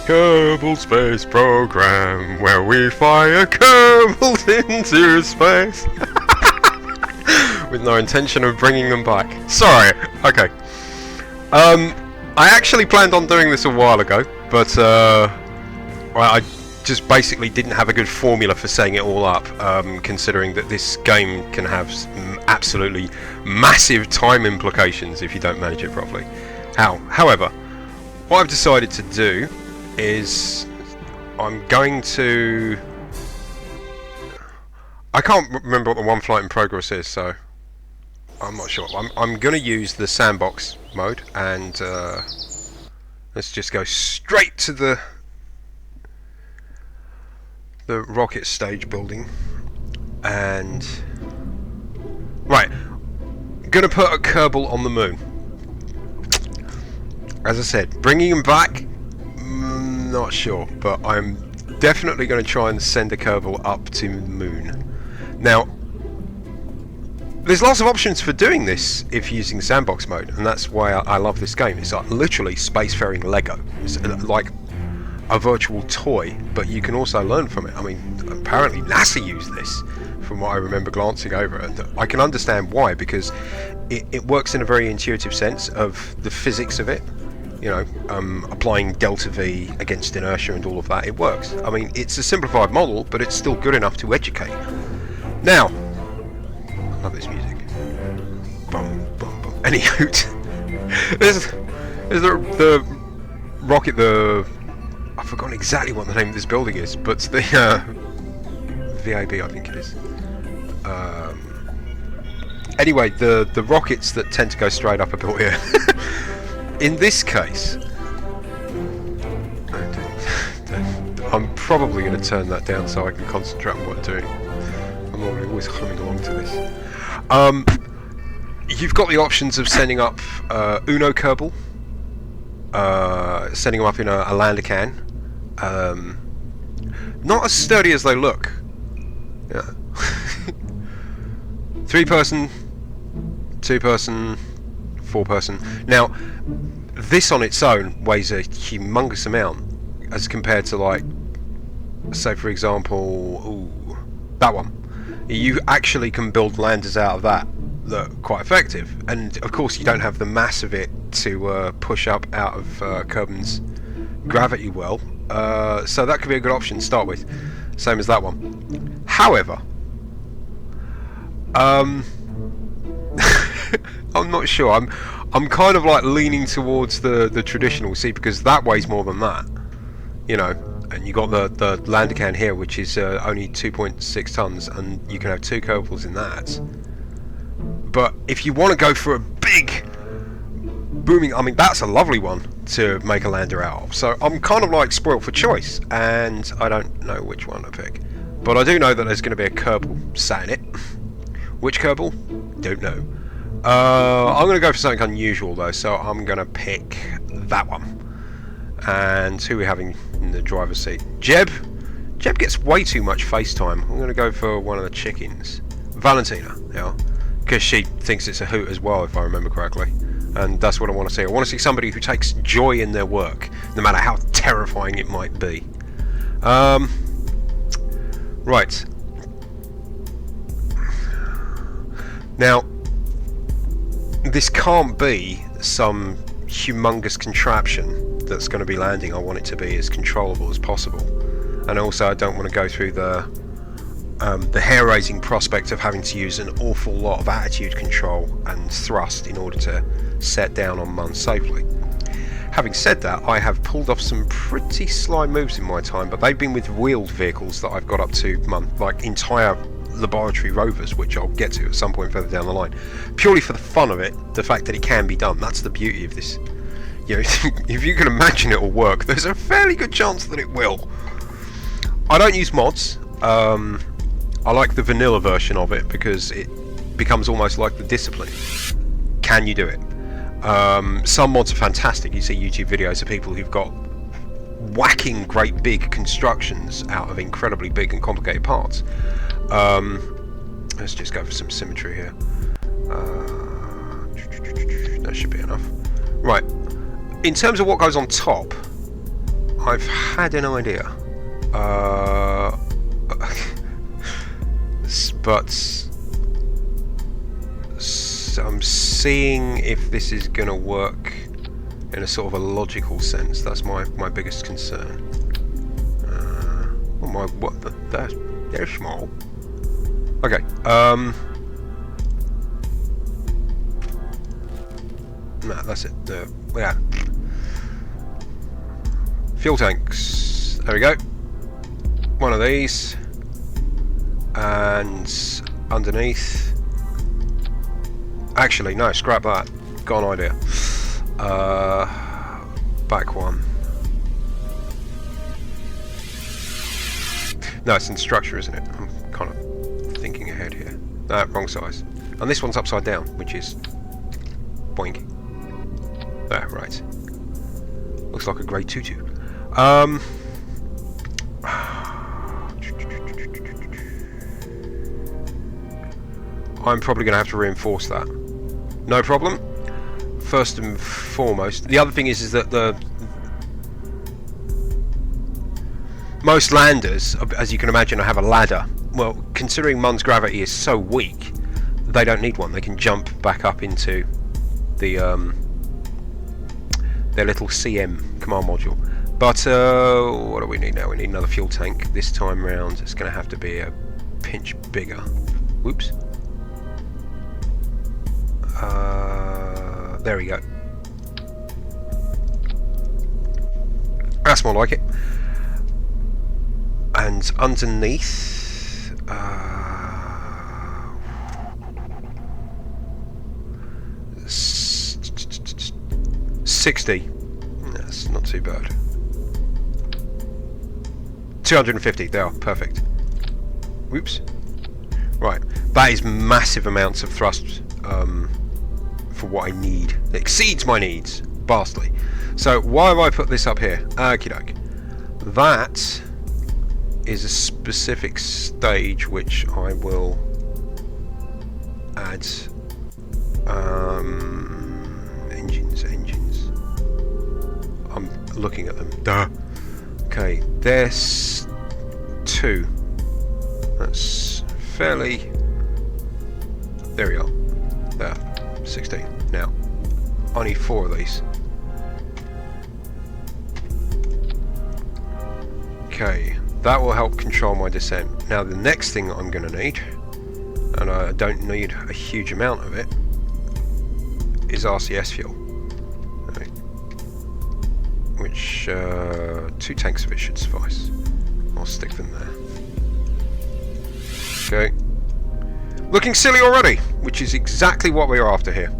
Kerbal Space Program, where we fire Kerbals into space. With no intention of bringing them back. Sorry, okay. I actually planned on doing this a while ago, but well, I just basically didn't have a good formula for setting it all up, considering that this game can have absolutely massive time implications if you don't manage it properly. However, what I've decided to do is I'm going to... I can't remember what the one flight in progress is, so I'm not sure. I'm going to use the sandbox mode, and let's just go straight to the rocket stage building. And right, gonna put a Kerbal on the moon. As I said, bringing him back, not sure, but I'm definitely going to try and send a Kerbal up to the moon. Now, there's lots of options for doing this if using sandbox mode, and that's why I love this game. It's like literally spacefaring Lego. It's like a virtual toy, but you can also learn from it. I mean, apparently NASA used this, from what I remember glancing over it. I can understand why, because it works in a very intuitive sense of the physics of it. You know, applying delta V against inertia and all of that, it works. I mean, it's a simplified model, but it's still good enough to educate. Now, I love this music. Bum, bum, bum. Anywho, there's the rocket, I've forgotten exactly what the name of this building is, but the VAB, I think it is. Anyway, the rockets that tend to go straight up are built here. In this case, I'm probably going to turn that down so I can concentrate on what I'm doing. I'm always humming along to this. You've got the options of sending up Uno Kerbal, sending them up in a lander can. Not as sturdy as they look. Yeah. 3-person, 2-person, 4-person. Now, this on its own weighs a humongous amount as compared to, like, say for example, that one. You actually can build landers out of that are quite effective, and of course you don't have the mass of it to push up out of Kerban's gravity well, so that could be a good option to start with, same as that one. However, I'm not sure. I'm kind of like leaning towards the traditional, see, because that weighs more than that, you know, and you got the lander can here, which is only 2.6 tons, and you can have 2 Kerbals in that. But if you want to go for a big booming, I mean, that's a lovely one to make a lander out of. So I'm kind of like spoiled for choice, and I don't know which one to pick. But I do know that there's going to be a Kerbal sat in it. Which Kerbal? Don't know. I'm going to go for something unusual though, so I'm going to pick that one. And who are we having in the driver's seat? Jeb gets way too much face time. I'm going to go for one of the chickens. Valentina, yeah, because she thinks it's a hoot as well, if I remember correctly. And that's what I want to see. I want to see somebody who takes joy in their work, no matter how terrifying it might be. Right. Now, this can't be some humongous contraption that's going to be landing. I want it to be as controllable as possible, and also I don't want to go through the hair-raising prospect of having to use an awful lot of attitude control and thrust in order to set down on Mun safely. Having said that, I have pulled off some pretty sly moves in my time, but they've been with wheeled vehicles that I've got up to Mun, like entire laboratory rovers, which I'll get to at some point further down the line, purely for the fun of it, the fact that it can be done. That's the beauty of this. You know, if you can imagine it will work, there's a fairly good chance that it will. I don't use mods. I like the vanilla version of it because it becomes almost like the discipline. Can you do it? Some mods are fantastic. You see YouTube videos of people who've got whacking great big constructions out of incredibly big and complicated parts. Let's just go for some symmetry here. That should be enough. Right. In terms of what goes on top, I've had an idea. But I'm seeing if this is going to work in a sort of a logical sense. That's my biggest concern. They're small. Okay. No, that's it. Yeah. Fuel tanks. There we go. One of these. And underneath. Actually, no, scrap that. Got an idea. Back one. No, it's in structure, isn't it? I'm kind of thinking ahead here. Wrong size. And this one's upside down, which is... boink. Right. Looks like a grey tutu. I'm probably going to have to reinforce that. No problem. First and foremost, the other thing is that most landers, as you can imagine, have a ladder. Well, considering Mun's gravity is so weak, they don't need one. They can jump back up into the their little CM command module. But what do we need now? We need another fuel tank. This time round, it's going to have to be a pinch bigger. Whoops. There we go. That's more like it. And underneath, 60. That's not too bad. 250. They are perfect. Whoops. Right. That is massive amounts of thrust. For what I need. It exceeds my needs vastly. So why have I put this up here? Okie doke. That is a specific stage which I will add. Engines. I'm looking at them. Duh. Okay, there's 2. That's fairly. There we are. There. 16. Now, I need 4 of these. Okay, that will help control my descent. Now, the next thing I'm going to need, and I don't need a huge amount of it, is RCS fuel. Right. Which, 2 tanks of it should suffice. I'll stick them there. Okay. Looking silly already, which is exactly what we're after here.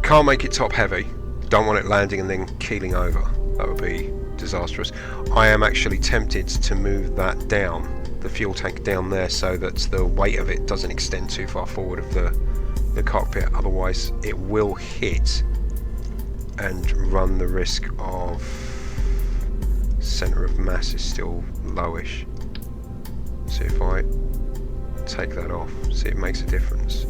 Can't make it top heavy. Don't want it landing and then keeling over. That would be disastrous. I am actually tempted to move that down, the fuel tank down there, so that the weight of it doesn't extend too far forward of the cockpit. Otherwise, it will hit and run the risk of centre of mass is still lowish. See if I take that off, see if it makes a difference.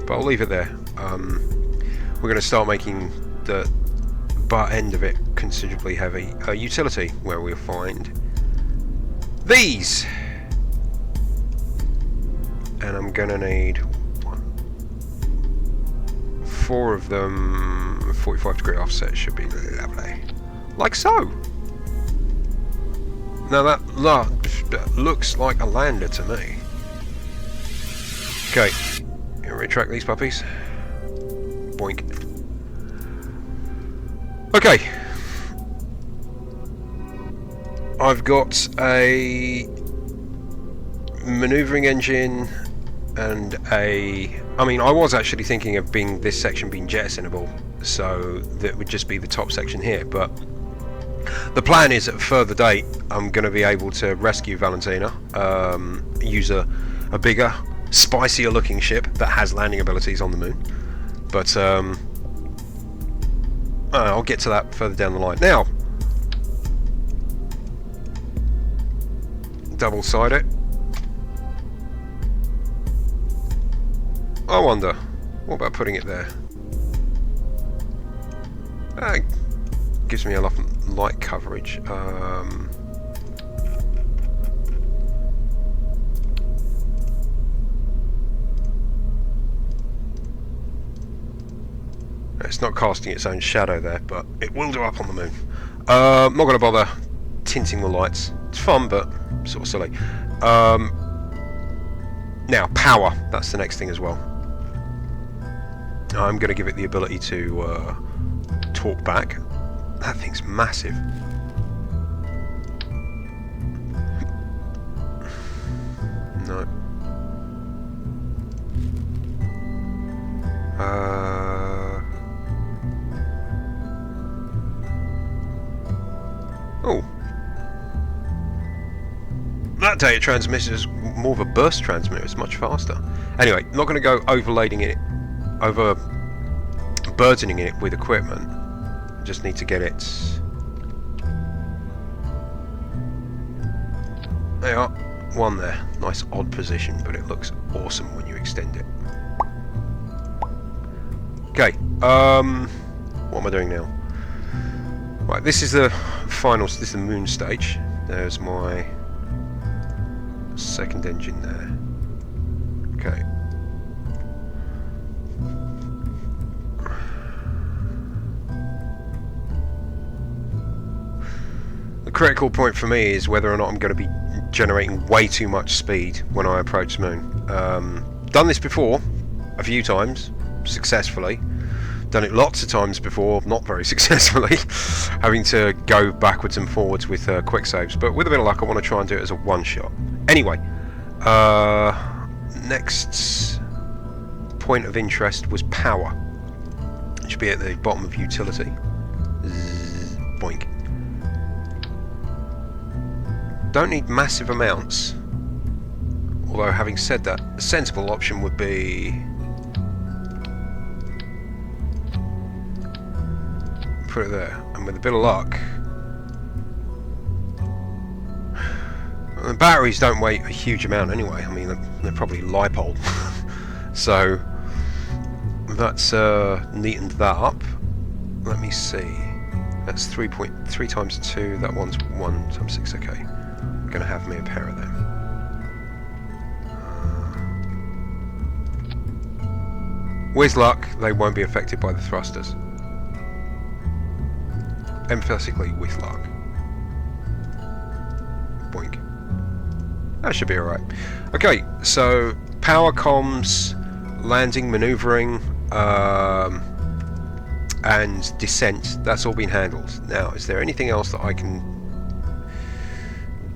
But I'll leave it there. We're going to start making the butt end of it considerably heavy. Utility, where we'll find these. And I'm going to need 4 of them. 45-degree offset should be lovely. Like so. Now that looks like a lander to me. Okay, retract these puppies. Boink. Okay. I've got a maneuvering engine and a... I mean, I was actually thinking of this section being jettisonable, so that would just be the top section here, but the plan is at a further date I'm going to be able to rescue Valentina, use a bigger, spicier looking ship that has landing abilities on the moon, but I'll get to that further down the line. Now, double side it. I wonder, What about putting it there? Gives me a lot of light coverage. It's not casting its own shadow there, but it will do up on the moon. I'm not going to bother tinting the lights. It's fun, but sort of silly. Now, power. That's the next thing as well. I'm going to give it the ability to talk back. That thing's massive. No. Oh. That data transmitter is more of a burst transmitter. It's much faster. Anyway, not going to go overburdening it with equipment. I just need to get it. There you are. One there. Nice odd position, but it looks awesome when you extend it. Okay. What am I doing now? Right, this is the final. This is the moon stage. There's my second engine there. Okay. The critical point for me is whether or not I'm going to be generating way too much speed when I approach the moon. Done this before a few times successfully. Done it lots of times before, not very successfully, having to go backwards and forwards with quick saves. But with a bit of luck, I want to try and do it as a one-shot. Anyway, next point of interest was power. It should be at the bottom of utility. Zzz, boink. Don't need massive amounts. Although, having said that, a sensible option would be put it there, and with a bit of luck, the batteries don't weigh a huge amount anyway. I mean, they're probably LiPo. So that's neatened that up. Let me see. That's 3.3 times 2. That one's 1 times 6. Okay, I'm gonna have me a pair of them. With luck, they won't be affected by the thrusters. Emphatically with luck. Boink. That should be alright. Okay, so power comms, landing, manoeuvring, and descent, that's all been handled. Now, is there anything else that I can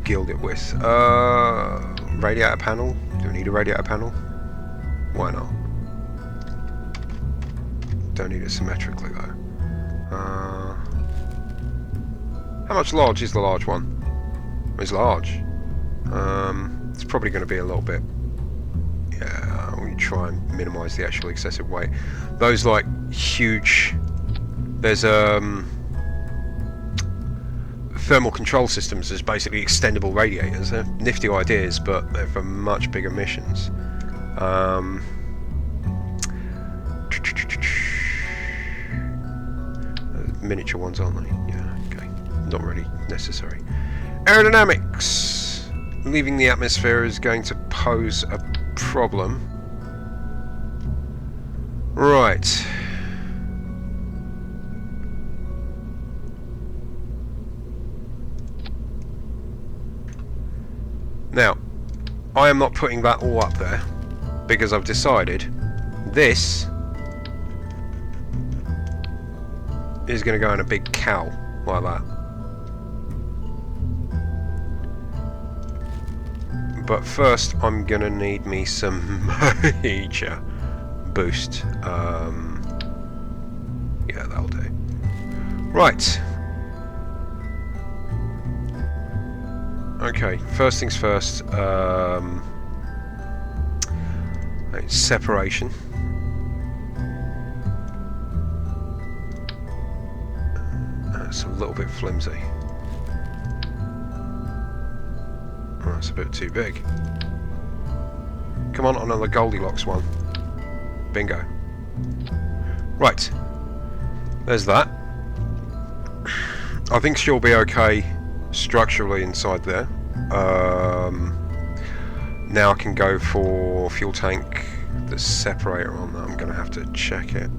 gild it with? Radiator panel? Do we need a radiator panel? Why not? Don't need it symmetrically though. How much large is the large one? It's large. It's probably going to be a little bit. Yeah, I'm going to try and minimise the actual excessive weight. Those like huge. There's thermal control systems. There's basically extendable radiators. They're nifty ideas, but they're for much bigger missions. Miniature ones, aren't they? Yeah. Okay. Not really necessary. Aerodynamics. Leaving the atmosphere is going to pose a problem. Right. Now, I am not putting that all up there because I've decided this is going to go in a big cowl like that. But first I'm going to need me some major boost. Yeah, that'll do. Right. Okay, first things first. Separation. It's a little bit flimsy. Oh, that's a bit too big. Come on, another Goldilocks one. Bingo. Right, there's that. I think she'll be okay structurally inside there. Now I can go for fuel tank, the separator on that. I'm going to have to check it.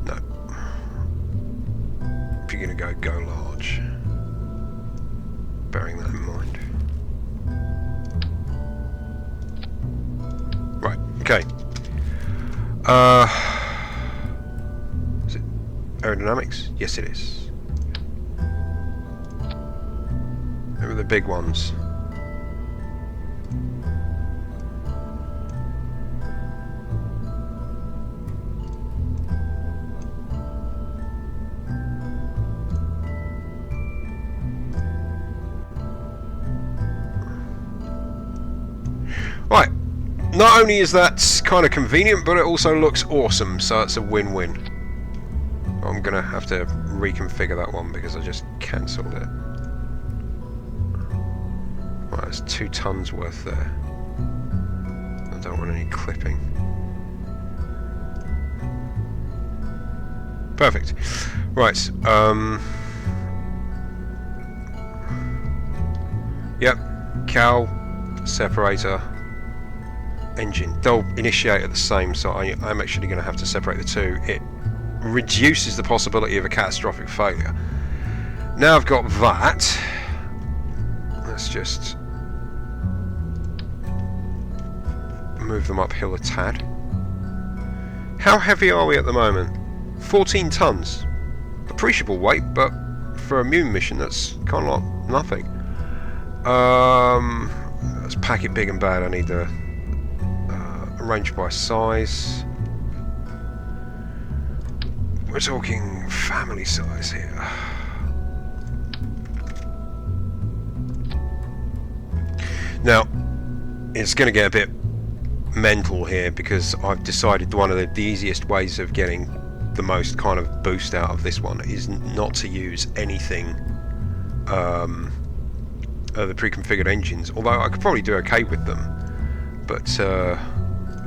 No. If you're going to go large. Bearing that in mind. Right, okay. Is it aerodynamics? Yes, it is. They were the big ones. Right, not only is that kind of convenient, but it also looks awesome, so it's a win-win. I'm going to have to reconfigure that one because I just cancelled it. Right, there's 2 tons worth there. I don't want any clipping. Perfect. Right, yep, cow, separator, engine. They'll initiate at the same, so I'm actually going to have to separate the two. It reduces the possibility of a catastrophic failure. Now I've got that. Let's just move them uphill a tad. How heavy are we at the moment? 14 tons. Appreciable weight, but for a Moon mission that's kind of like nothing. Let's pack it big and bad. I need to arrange by size. We're talking family size here. Now, it's going to get a bit mental here because I've decided one of the easiest ways of getting the most kind of boost out of this one is not to use anything the pre-configured engines, although I could probably do okay with them, but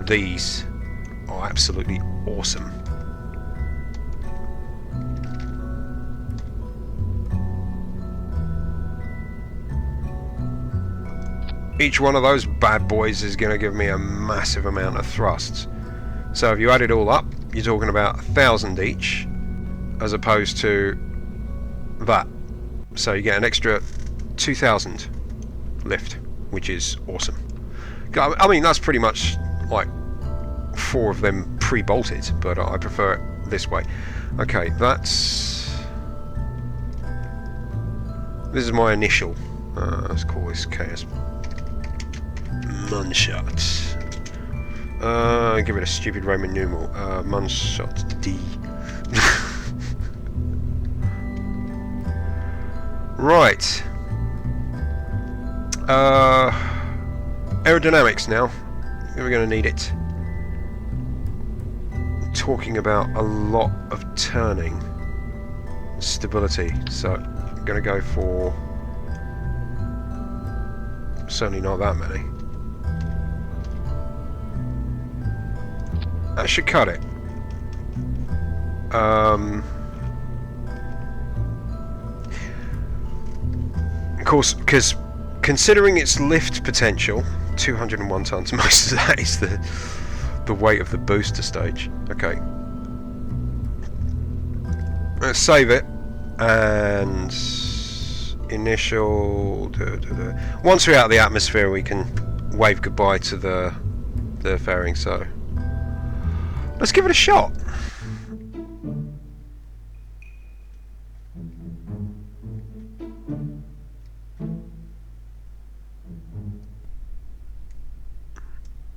these are absolutely awesome. Each one of those bad boys is going to give me a massive amount of thrusts. So if you add it all up, you're talking about 1,000 each, as opposed to that. So you get an extra 2,000 lift, which is awesome. I mean, that's pretty much like 4 of them pre-bolted, but I prefer it this way. Okay, this is my initial. Let's call this KS Munshot. Give it a stupid Roman numeral. Munshot D. Right. Aerodynamics now. We're going to need it. Talking about a lot of turning. Stability. So, I'm going to go for... certainly not that many. That should cut it. Of course, because considering its lift potential, 201 tons, most of that is the weight of the booster stage. Okay. Let's save it. And initial... Once we're out of the atmosphere, we can wave goodbye to the fairing, so... Let's give it a shot.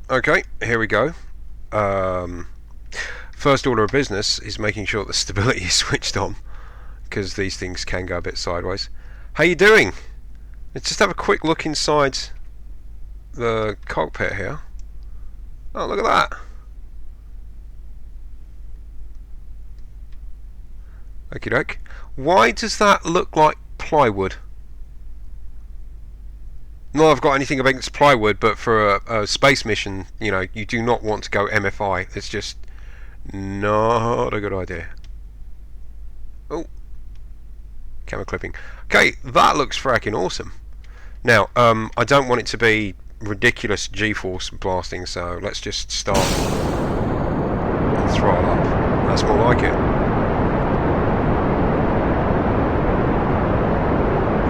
Okay, here we go. First order of business is making sure the stability is switched on, because these things can go a bit sideways. How you doing? Let's just have a quick look inside the cockpit here. Oh, look at that. Okie doke. Why does that look like plywood? Not I've got anything against plywood, but for a space mission, you know, you do not want to go MFI. It's just not a good idea. Oh, camera clipping. Okay, that looks fracking awesome. Now, I don't want it to be ridiculous G-force blasting, so let's just start and throttle up. That's more like it.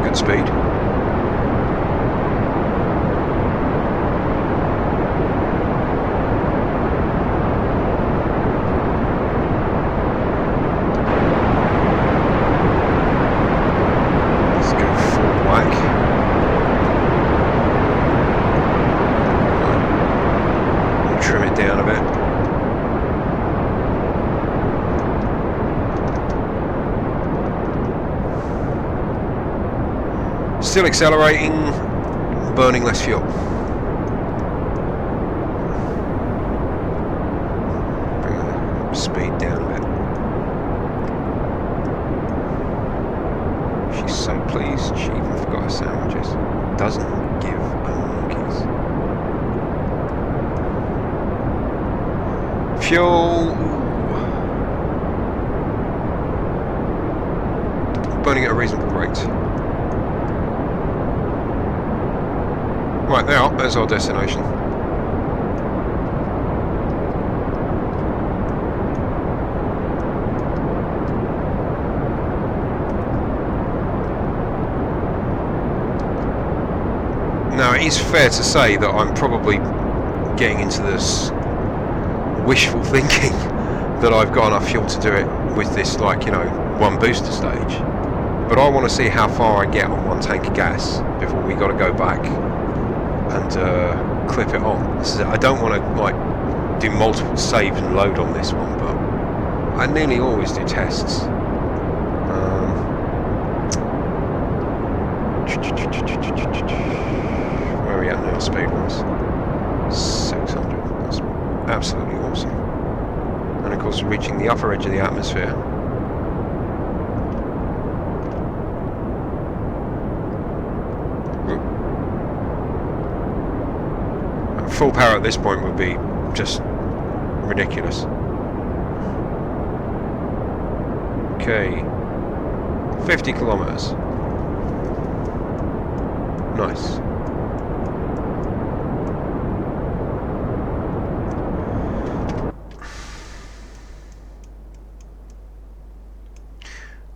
Good speed. Still accelerating, burning less fuel. Bring the speed down a bit. She's so pleased she even forgot her sandwiches. Doesn't give a monkeys. Fuel. Burning at a reasonable rate. Right, now, there's our destination. Now, it is fair to say that I'm probably getting into this wishful thinking that I've got enough fuel to do it with this, like, you know, one booster stage. But I want to see how far I get on one tank of gas before we got to go back and clip it on. I don't want to like do multiple save and load on this one, but I nearly always do tests. Where are we at now, speed wise? 600. That's absolutely awesome. And of course we're reaching the upper edge of the atmosphere. Full power at this point would be just ridiculous. Okay, 50 kilometers. Nice.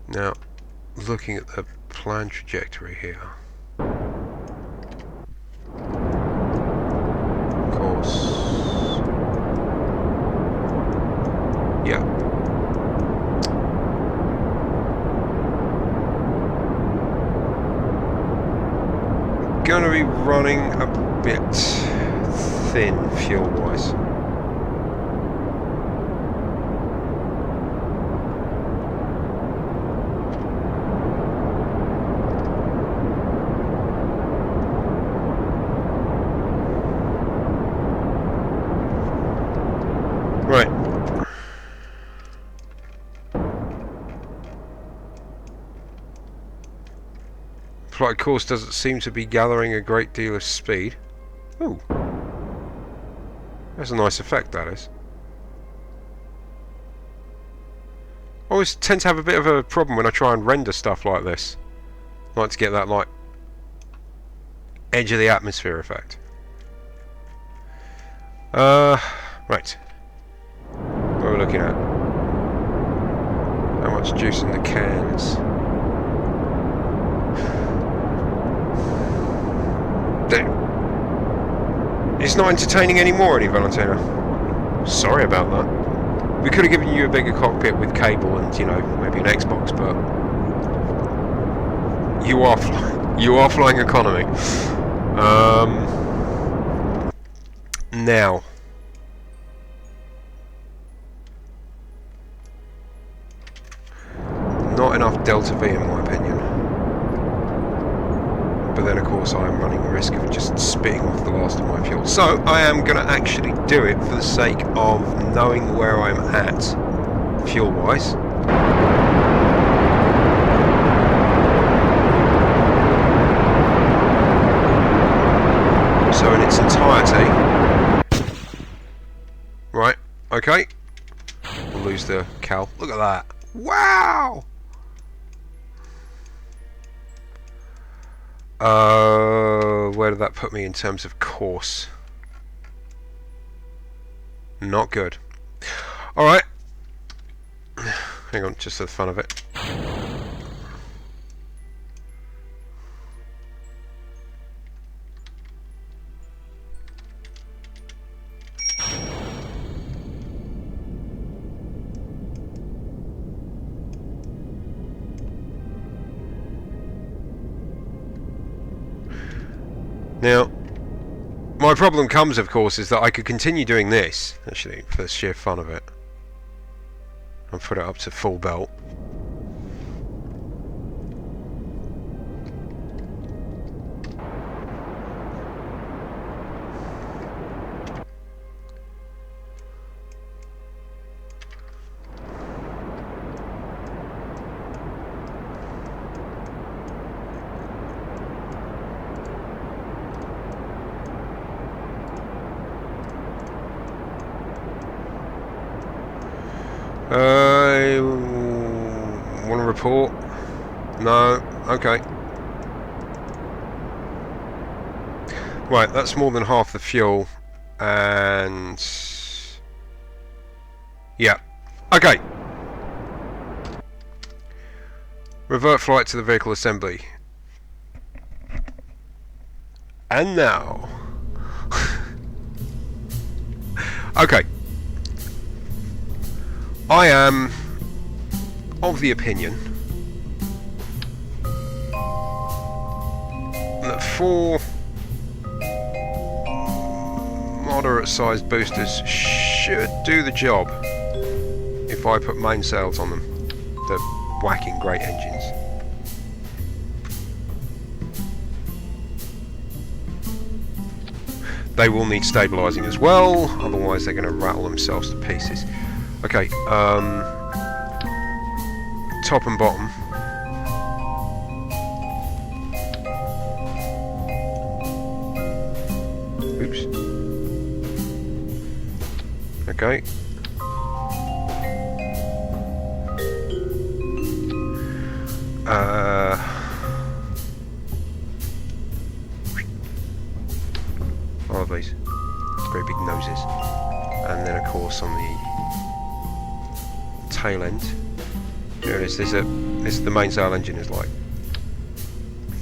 Now, looking at the planned trajectory here. Yeah. Gonna be running a bit thin fuel-wise. Right. Flight course doesn't seem to be gathering a great deal of speed. Ooh. That's a nice effect, that is. I always tend to have a bit of a problem when I try and render stuff like this. I like to get that, like, edge of the atmosphere effect. Right. What are we looking at? How much juice in the cans? It's not entertaining anymore, any Valentina. Sorry about that. We could have given you a bigger cockpit with cable and, you know, maybe an Xbox, but you are flying economy. Now, not enough Delta V in my opinion. But then of course I am running the risk of just spitting off the last of my fuel. So I am going to actually do it for the sake of knowing where I'm at fuel wise. Okay. We'll lose the cowl. Look at that. Wow! Where did that put me in terms of course? Not good. Alright. Hang on, just for the fun of it. Now, my problem comes, of course, is that I could continue doing this, actually, for the sheer fun of it. I'll put it up to full belt. I want to report. No, okay. Right, that's more than half the fuel, and yeah, okay. Revert flight to the vehicle assembly. And now, okay. I am of the opinion that 4 moderate sized boosters should do the job if I put mainsails on them. They're whacking great engines. They will need stabilising as well, otherwise they're going to rattle themselves to pieces. Okay, top and bottom. Oops. Okay. What are these? Very big noses. And then of course on the tail end, here it is. This is the mainsail engine is like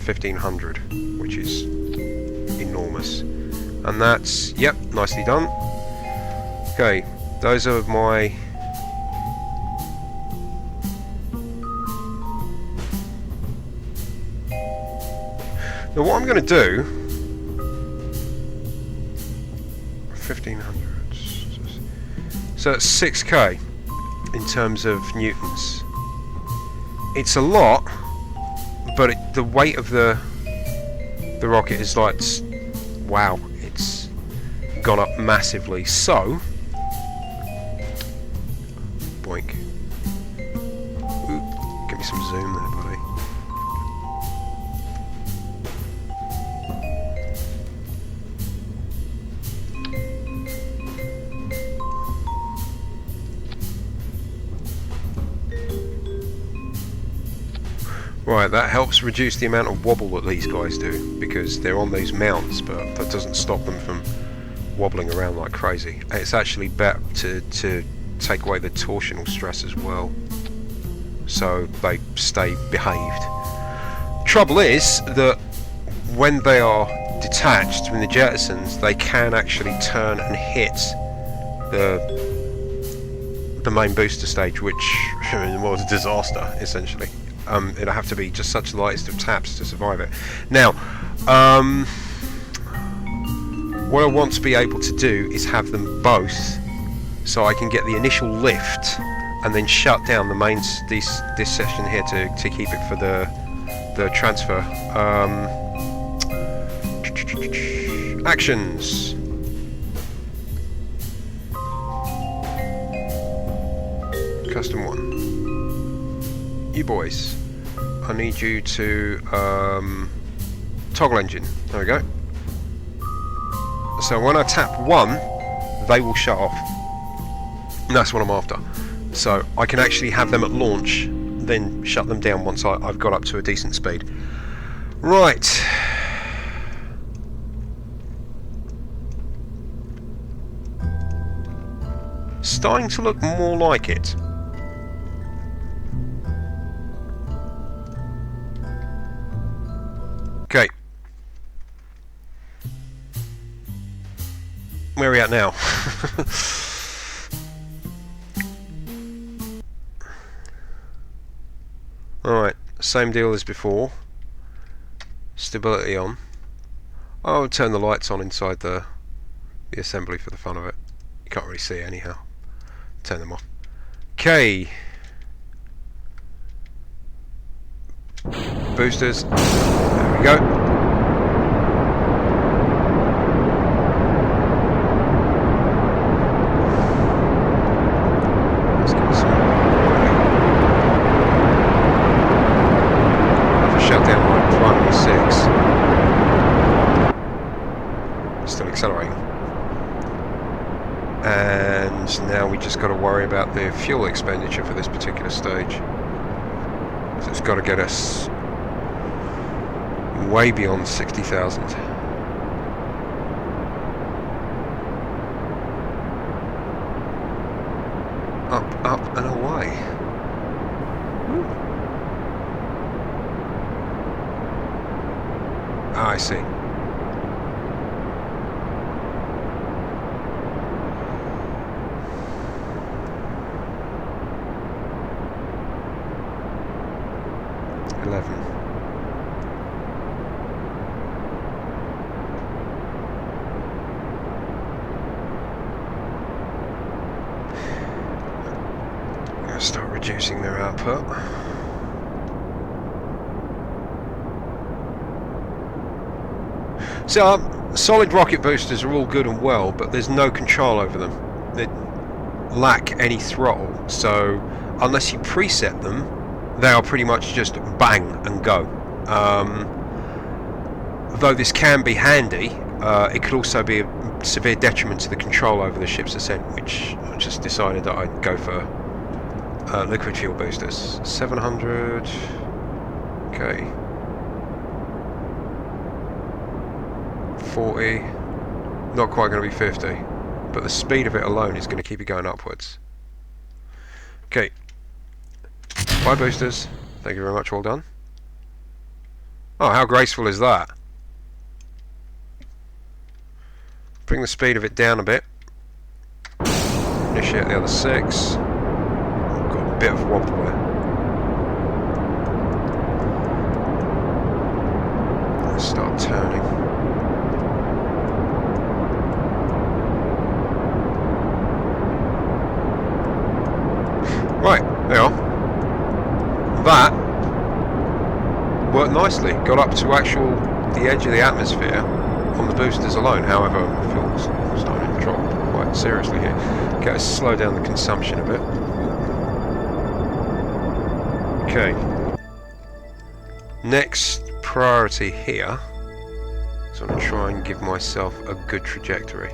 1500, which is enormous, and that's, yep, nicely done. Okay, those are my now what I'm going to do, 1500, so it's 6k in terms of newtons. It's a lot, but the weight of the rocket is like, wow, it's gone up massively. So, boink. Ooh, give me some zoom there, buddy. Right, that helps reduce the amount of wobble that these guys do, because they're on these mounts, but that doesn't stop them from wobbling around like crazy. It's actually better to take away the torsional stress as well, so they stay behaved. Trouble is that when they are detached from the jettisons, they can actually turn and hit the main booster stage, which was a disaster, essentially. It'll have to be just such the lightest of taps to survive it. Now, what I want to be able to do is have them both, so I can get the initial lift and then shut down the main this section here to keep it for the transfer. Actions. Custom 1. You boys, I need you to toggle engine. There we go. So when I tap 1, they will shut off. And that's what I'm after. So I can actually have them at launch, then shut them down once I've got up to a decent speed. Right. Starting to look more like it. Okay. Where are we at now? Alright, same deal as before. Stability on. I'll turn the lights on inside the assembly for the fun of it. You can't really see it anyhow. Turn them off. Okay. Boosters. There we go. Still accelerating. And now we just got to worry about the fuel expenditure for this particular stage. So it's got to get us way beyond 60,000. Up, up and away. Ah, I see. Start reducing their output. So solid rocket boosters are all good and well, but there's no control over them. They lack any throttle, so unless you preset them, they are pretty much just bang and go. Though this can be handy, it could also be a severe detriment to the control over the ship's ascent, which I just decided that I'd go for liquid fuel boosters. 700. Okay. 40. Not quite going to be 50, but the speed of it alone is going to keep it going upwards. Okay. Bye boosters. Thank you very much. Well done. Oh, how graceful is that? Bring the speed of it down a bit. Initiate the other 6. Got a bit of wobble there. Let's start turning. Right, there you are. That worked nicely. Got up to the edge of the atmosphere on the boosters alone. However, fuel's starting to drop quite seriously here. Okay, let's slow down the consumption a bit. Okay. Next priority here. So I'm going to try and give myself a good trajectory.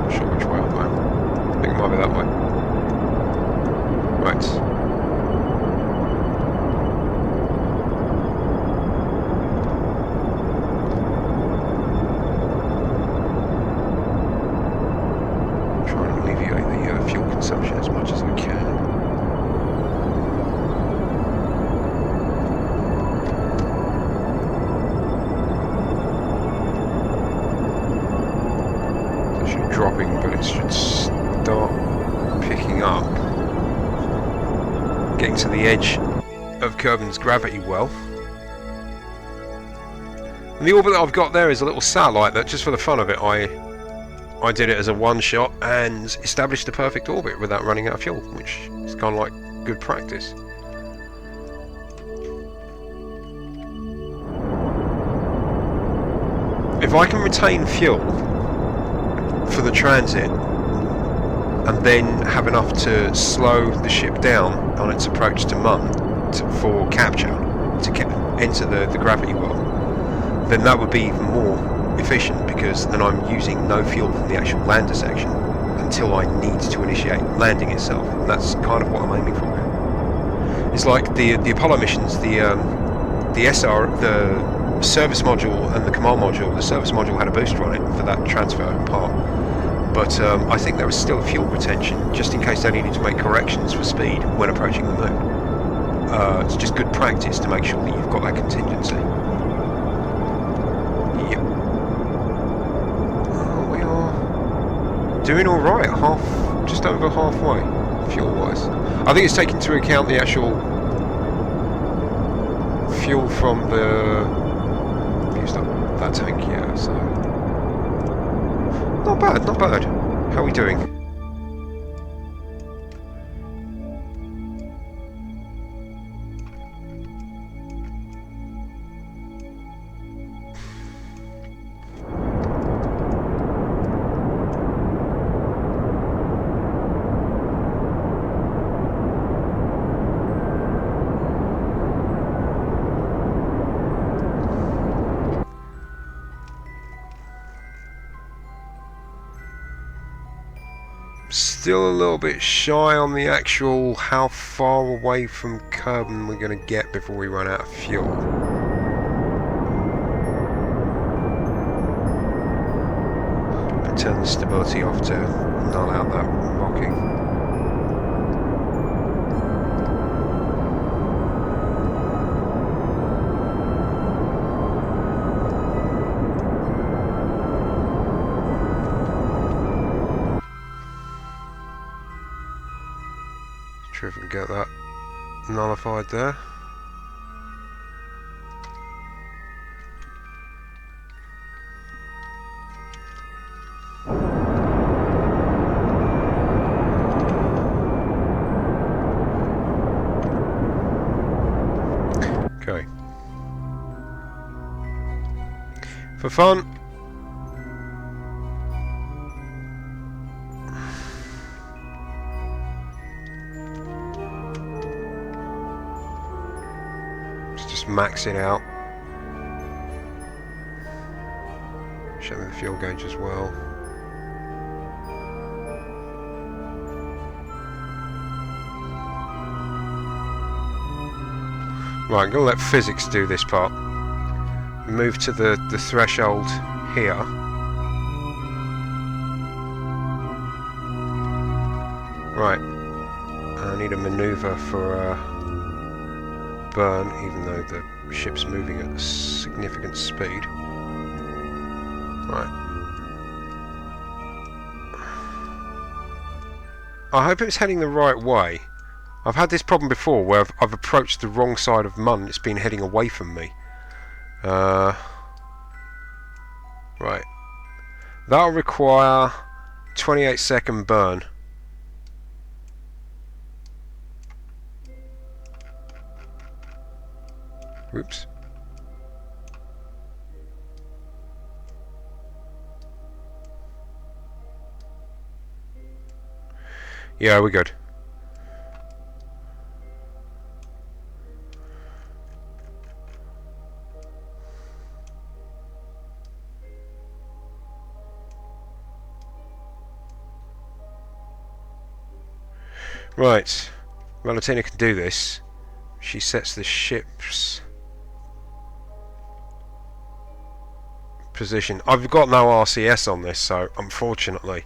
Not sure which way I'll go. I think it might be that way. Right. Try and alleviate the fuel consumption as much as I can. It's actually dropping, but it should start picking up. Getting to the edge of Kerban's gravity well. And the orbit that I've got there is a little satellite that, just for the fun of it, I did it as a one-shot and established a perfect orbit without running out of fuel, which is kind of like good practice. If I can retain fuel for the transit and then have enough to slow the ship down on its approach to Mun for capture, to enter the gravity well, then that would be even more efficient, because then I'm using no fuel from the actual lander section until I need to initiate landing itself. And that's kind of what I'm aiming for here. It's like the Apollo missions, the service module and the command module. The service module had a booster on it for that transfer part, but I think there was still a fuel retention just in case they needed to make corrections for speed when approaching the moon. It's just good practice to make sure that you've got that contingency. Yep. We are doing all right. Just over halfway, fuel-wise. I think it's taking into account the actual fuel from that tank, yeah, so not bad, not bad. How are we doing? Still a little bit shy on the actual how far away from Kerban we're going to get before we run out of fuel. And turn the stability off to null out that rocking. Sure if we can get that nullified there. Okay. For fun. Max it out. Show me the fuel gauge as well. Right, I'm going to let physics do this part. Move to the threshold here. Right. I need a maneuver for burn, even though the ship's moving at a significant speed. Right. I hope it's heading the right way. I've had this problem before where I've approached the wrong side of Mun and it's been heading away from me. Right. That'll require 28-second burn. Oops. Yeah, we're good. Right. Valentina can do this. She sets the ship's position. I've got no RCS on this, so unfortunately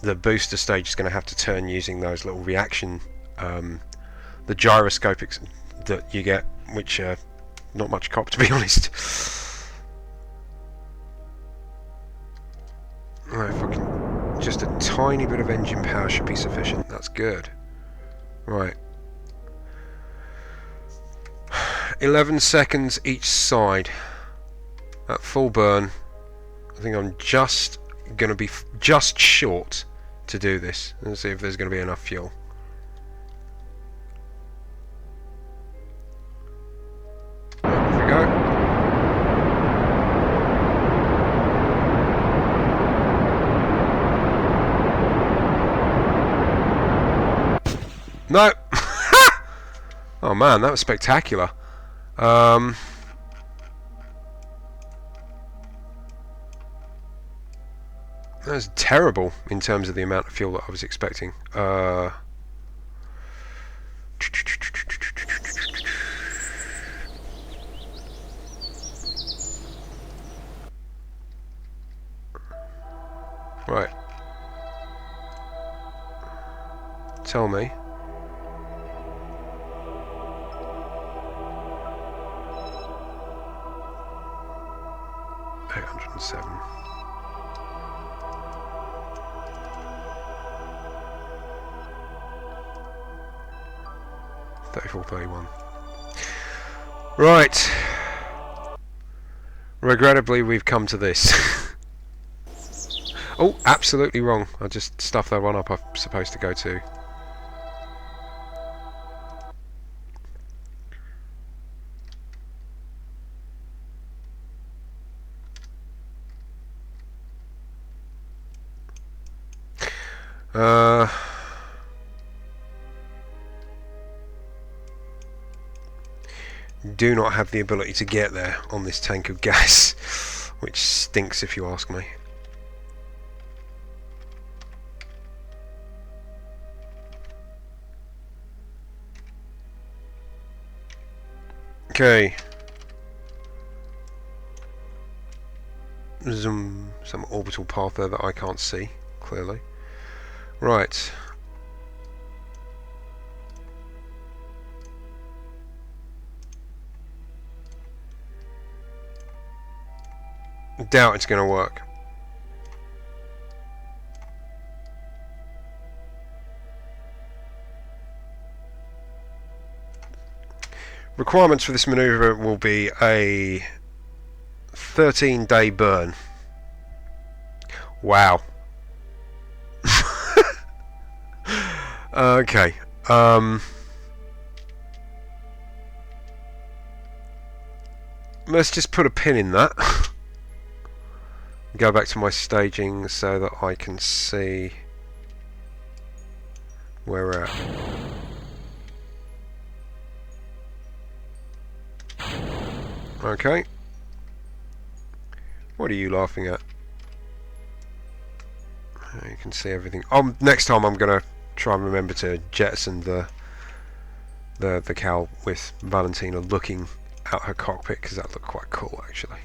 the booster stage is going to have to turn using those little reaction, the gyroscopics that you get, which are not much cop, to be honest. Right, if I can, just a tiny bit of engine power should be sufficient. That's good. Right. 11 seconds each side. At full burn, I think I'm just going to be just short to do this. Let's see if there's going to be enough fuel. There we go. No! Oh man, that was spectacular. That's terrible in terms of the amount of fuel that I was expecting. Right. Tell me. $807. 34.31. Right. Regrettably, we've come to this. Oh, absolutely wrong. I just stuffed that one up. I'm supposed to go to. Do not have the ability to get there on this tank of gas, which stinks if you ask me. Okay. There's some orbital path there that I can't see clearly. Right. Doubt it's going to work. Requirements for this maneuver will be a 13-day burn. Wow. Okay. Let's just put a pin in that. Go back to my staging so that I can see where we're at. Okay. What are you laughing at? You can see everything. Next time I'm gonna try and remember to jettison the cowl with Valentina looking out her cockpit, because that looked quite cool actually.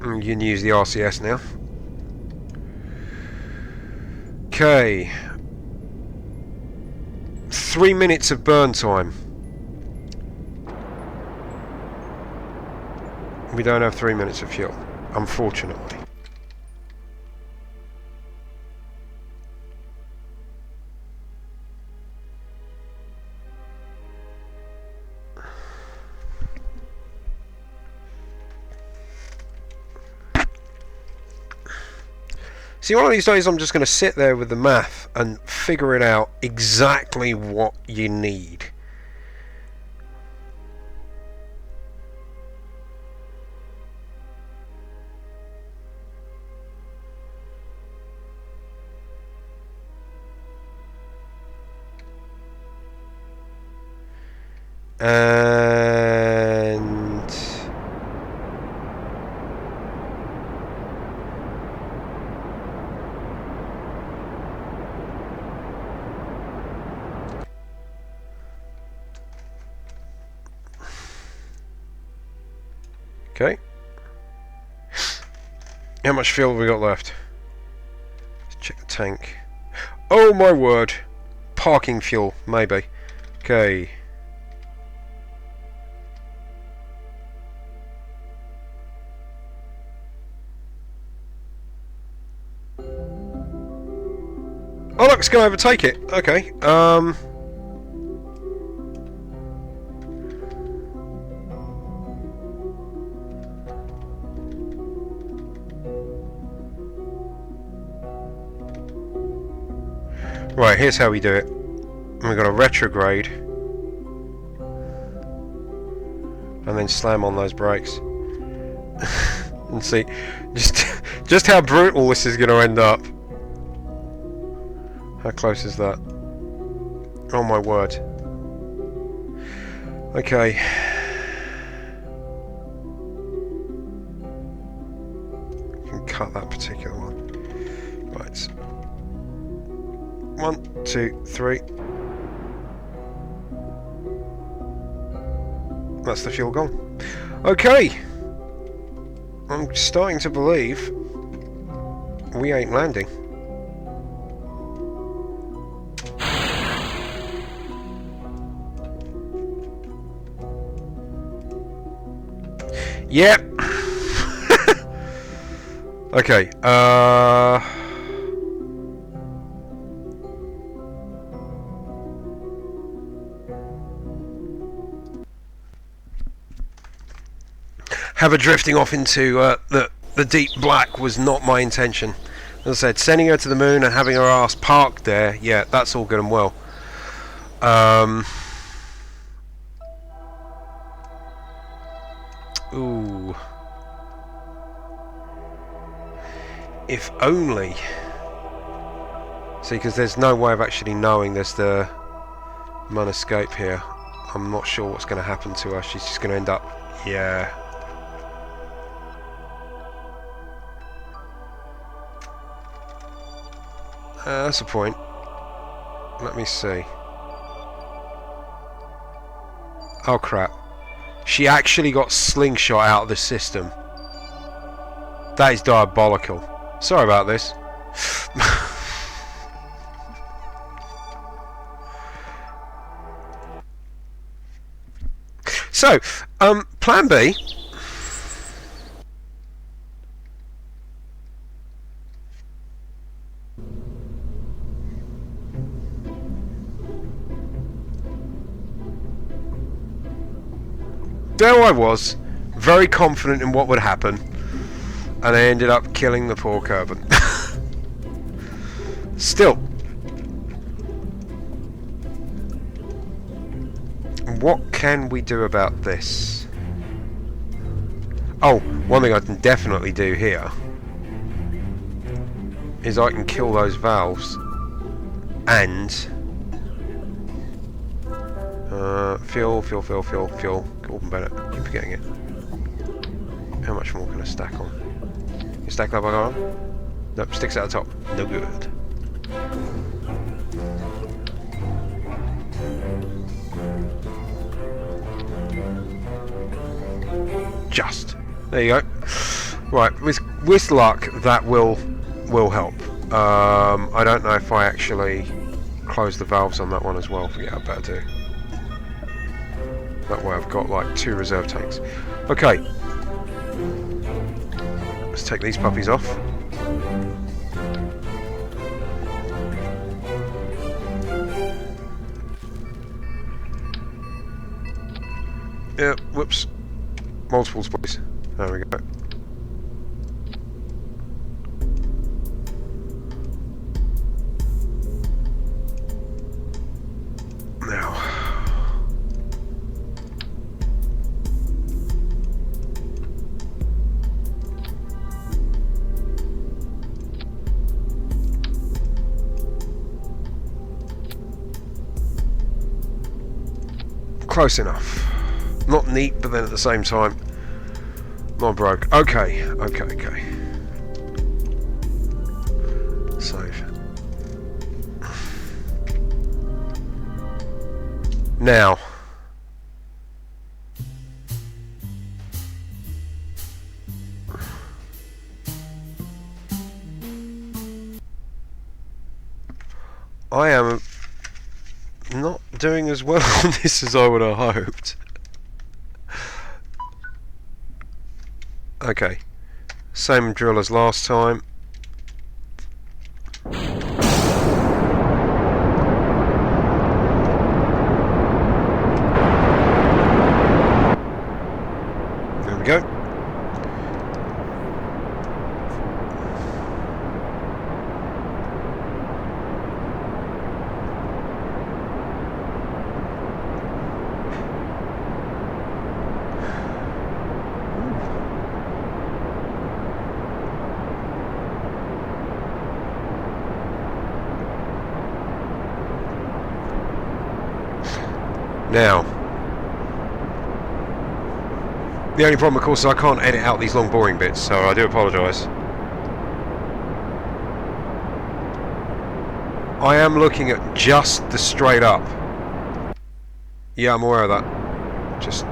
You can use the RCS now. Okay. 3 minutes of burn time. We don't have 3 minutes of fuel, unfortunately. See, one of these days I'm just going to sit there with the math and figure it out exactly what you need. And okay. How much fuel have we got left? Let's check the tank. Oh my word. Parking fuel, maybe. Okay. Oh look, it's going to overtake it. Okay. Right, here's how we do it. We've got a retrograde. And then slam on those brakes. And see just how brutal this is going to end up. How close is that? Oh my word. Okay. I can cut that particular one. Right. 1, 2, 3. That's the fuel gone. Okay. I'm starting to believe we ain't landing. Yep. Okay. Have drifting off into the deep black was not my intention. As I said, sending her to the moon and having her ass parked there, yeah, that's all good and well. Ooh. If only. See, because there's no way of actually knowing there's the Mun escape here. I'm not sure what's going to happen to her. She's just going to end up... Yeah. That's a point. Let me see. Oh crap. She actually got slingshot out of the system. That is diabolical. Sorry about this. So, plan B. There I was, very confident in what would happen, and I ended up killing the poor Kerban. Still, what can we do about this? Oh, one thing I can definitely do here is I can kill those valves and fuel. Gordon Bennett, keep forgetting it. How much more can I stack on? You stack that back on? Nope, sticks at the top. No good. Just. There you go. Right, with luck, that will help. I don't know if I actually close the valves on that one as well. Yeah, I better do. That way I've got like 2 reserve tanks. Okay. Let's take these puppies off. Yeah, whoops. Multiples, please. There we go. Now. Close enough. Not neat, but then at the same time, not broke. Okay. Save. Now. I am not doing as well on this as I would have hoped. Okay, same drill as last time. There we go. Now, the only problem, of course, is I can't edit out these long boring bits, so I do apologise. I am looking at just the straight up. Yeah, I'm aware of that. Just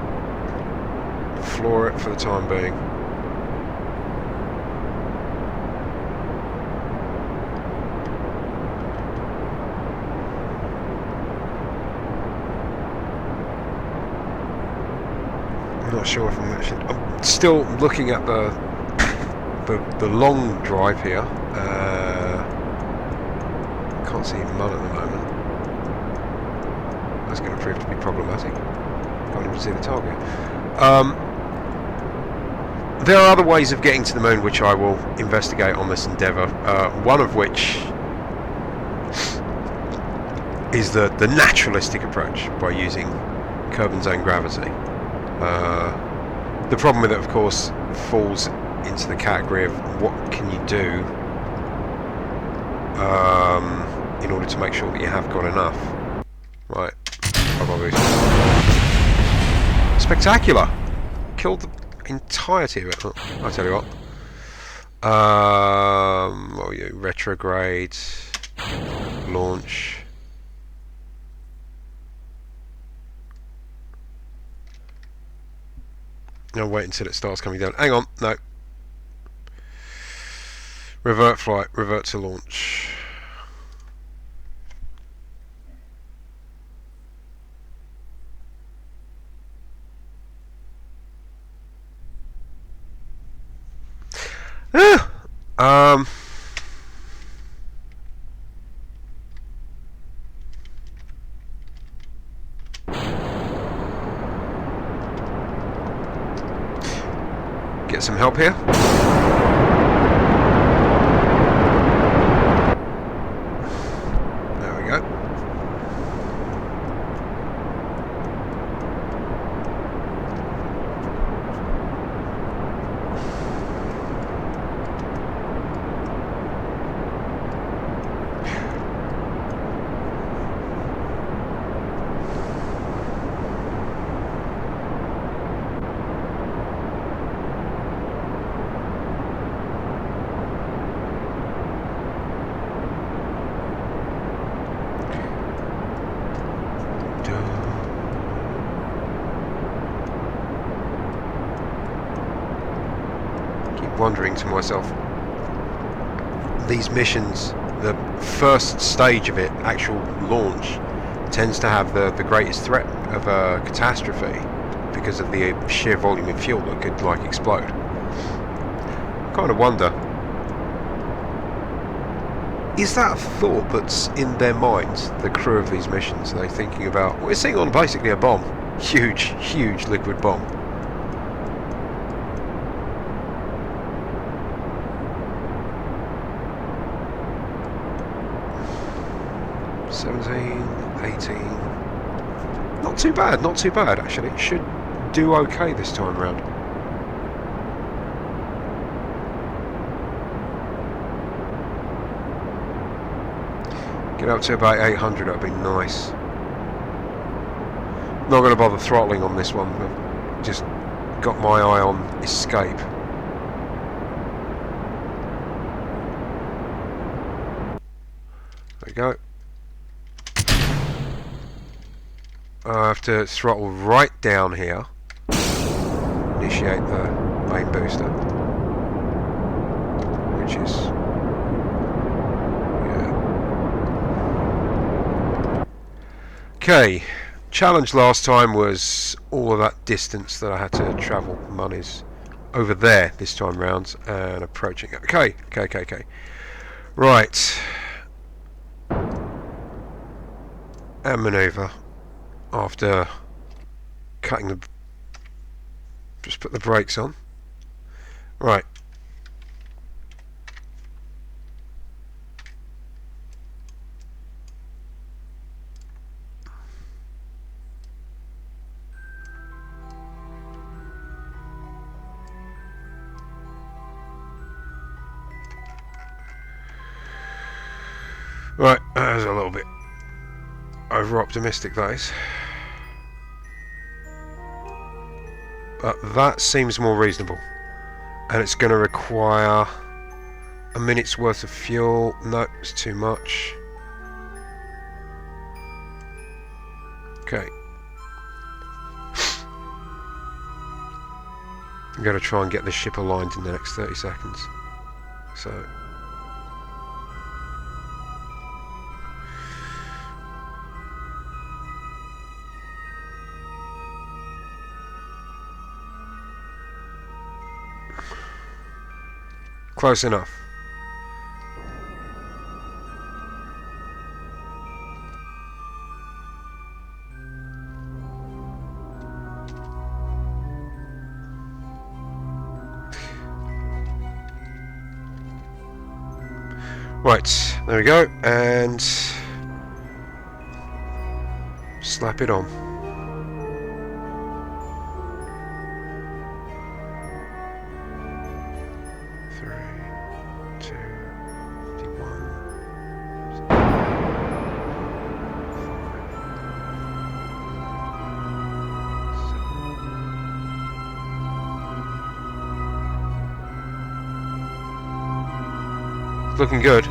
floor it for the time being. I'm not sure if I'm actually... I'm still looking at the long drive here. Can't see mud at the moment. That's going to prove to be problematic. Can't even see the target. There are other ways of getting to the moon which I will investigate on this endeavour. One of which is the naturalistic approach by using Kerban's own gravity. The problem with it, of course, falls into the category of what can you do in order to make sure that you have got enough. Right. Spectacular! Killed the entirety of it. Oh, I'll tell you what. What were you? Retrograde. Launch. I'll wait until it starts coming down. Hang on, no. Revert flight, revert to launch. Get some help here. There we go. Wondering to myself, these missions, the first stage of it, actual launch, tends to have the greatest threat of a catastrophe because of the sheer volume of fuel that could like explode. Kind of wonder, is that a thought that's in their minds, the crew of these missions? Are they thinking about, we're sitting on basically a bomb, huge liquid bomb. Not too bad actually. It should do okay this time round. Get up to about 800, that'd be nice. Not going to bother throttling on this one, I've just got my eye on escape. There we go. I have to throttle right down here, initiate the main booster, which is, yeah. Okay, challenge last time was all of that distance that I had to travel. Money's over there this time round and approaching it. Okay. Right. And manoeuvre. After cutting the... just put the brakes on. Right. Right, that was a little bit over optimistic, that is. That seems more reasonable. And it's going to require a minute's worth of fuel. No, it's too much. Okay. I'm going to try and get this ship aligned in the next 30 seconds. So... close enough. Right, there we go, and slap it on. Looking good.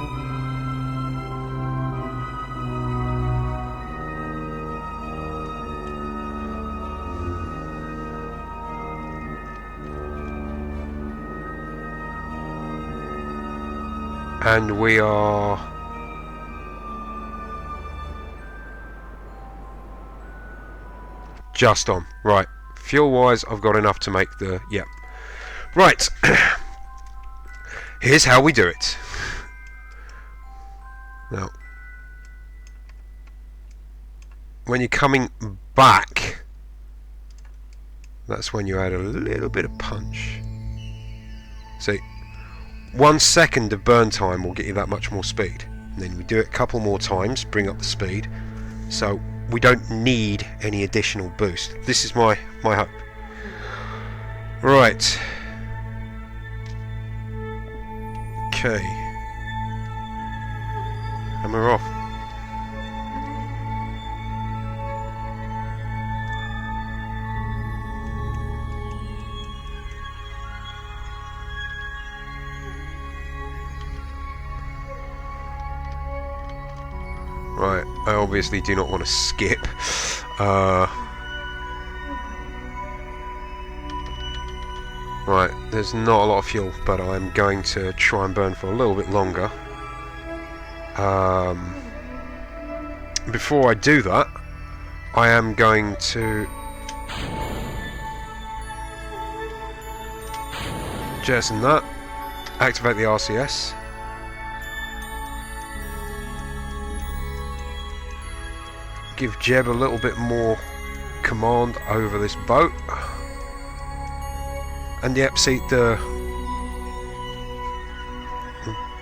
And we are just on. Right. Fuel wise, I've got enough to make the... Yep. Right. Here's how we do it. Now, when you're coming back, that's when you add a little bit of punch. See, 1 second of burn time will get you that much more speed. And then we do it a couple more times, bring up the speed, so we don't need any additional boost. This is my hope. Right. Okay. And we're off. Right, I obviously do not want to skip. Right, there's not a lot of fuel, but I'm going to try and burn for a little bit longer. Before I do that, I am going to jettison that, activate the RCS, give Jeb a little bit more command over this boat, and yep, see,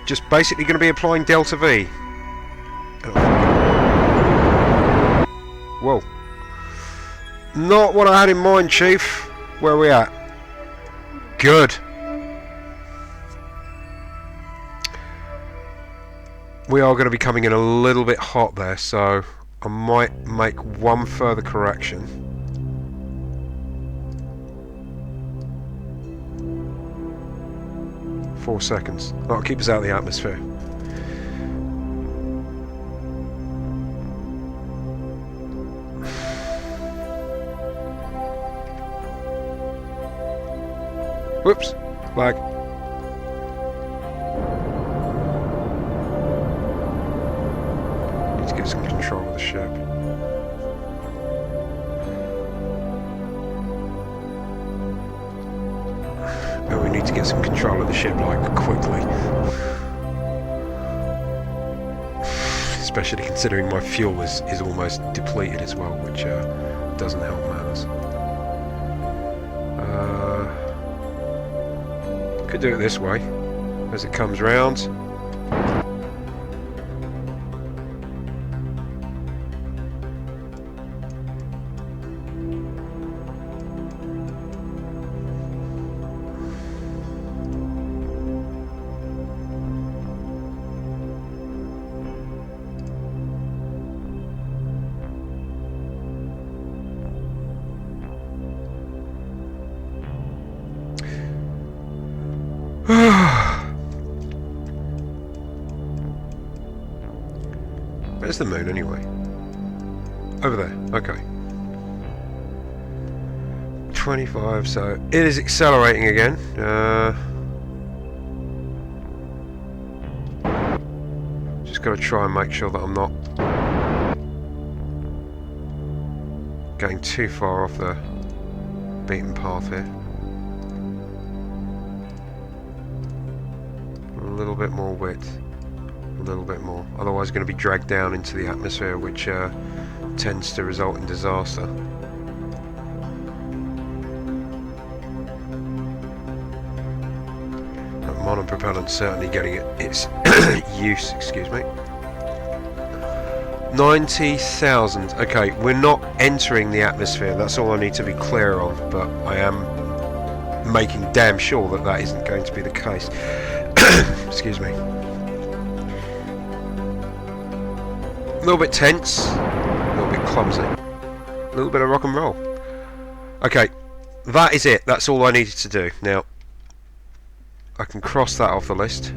just basically going to be applying Delta V. Whoa. Not what I had in mind, Chief. Where are we at? Good. We are going to be coming in a little bit hot there, so I might make one further correction. Four seconds. That'll keep us out of the atmosphere. Whoops, lag. Need to get some control of the ship. And we need to get some control of the ship, like, quickly. Especially considering my fuel is almost depleted as well, which doesn't help matters. Could do it this way, as it comes round. Where's the moon anyway? Over there, okay. 25, so it is accelerating again. Just got to try and make sure that I'm not going too far off the beaten path here. A little bit more width, a little bit more. Otherwise, going to be dragged down into the atmosphere, which tends to result in disaster. That monopropellant certainly getting its use. Excuse me. 90,000. Okay, we're not entering the atmosphere. That's all I need to be clear on. But I am making damn sure that that isn't going to be the case. Excuse me. A little bit tense, a little bit clumsy, a little bit of rock and roll. Okay, that is it. That's all I needed to do. Now, I can cross that off the list.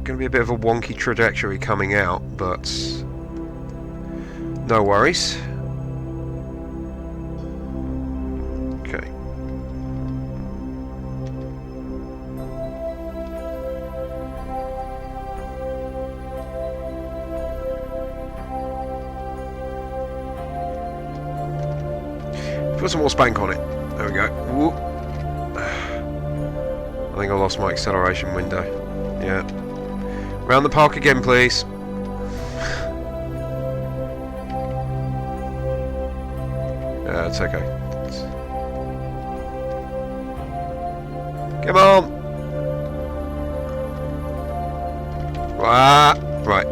Going to be a bit of a wonky trajectory coming out, but no worries. Okay. Put some more spank on it. There we go. Whoop. I think I lost my acceleration window. Yeah. Round the park again, please. Yeah, it's okay. Come on! Ah, right.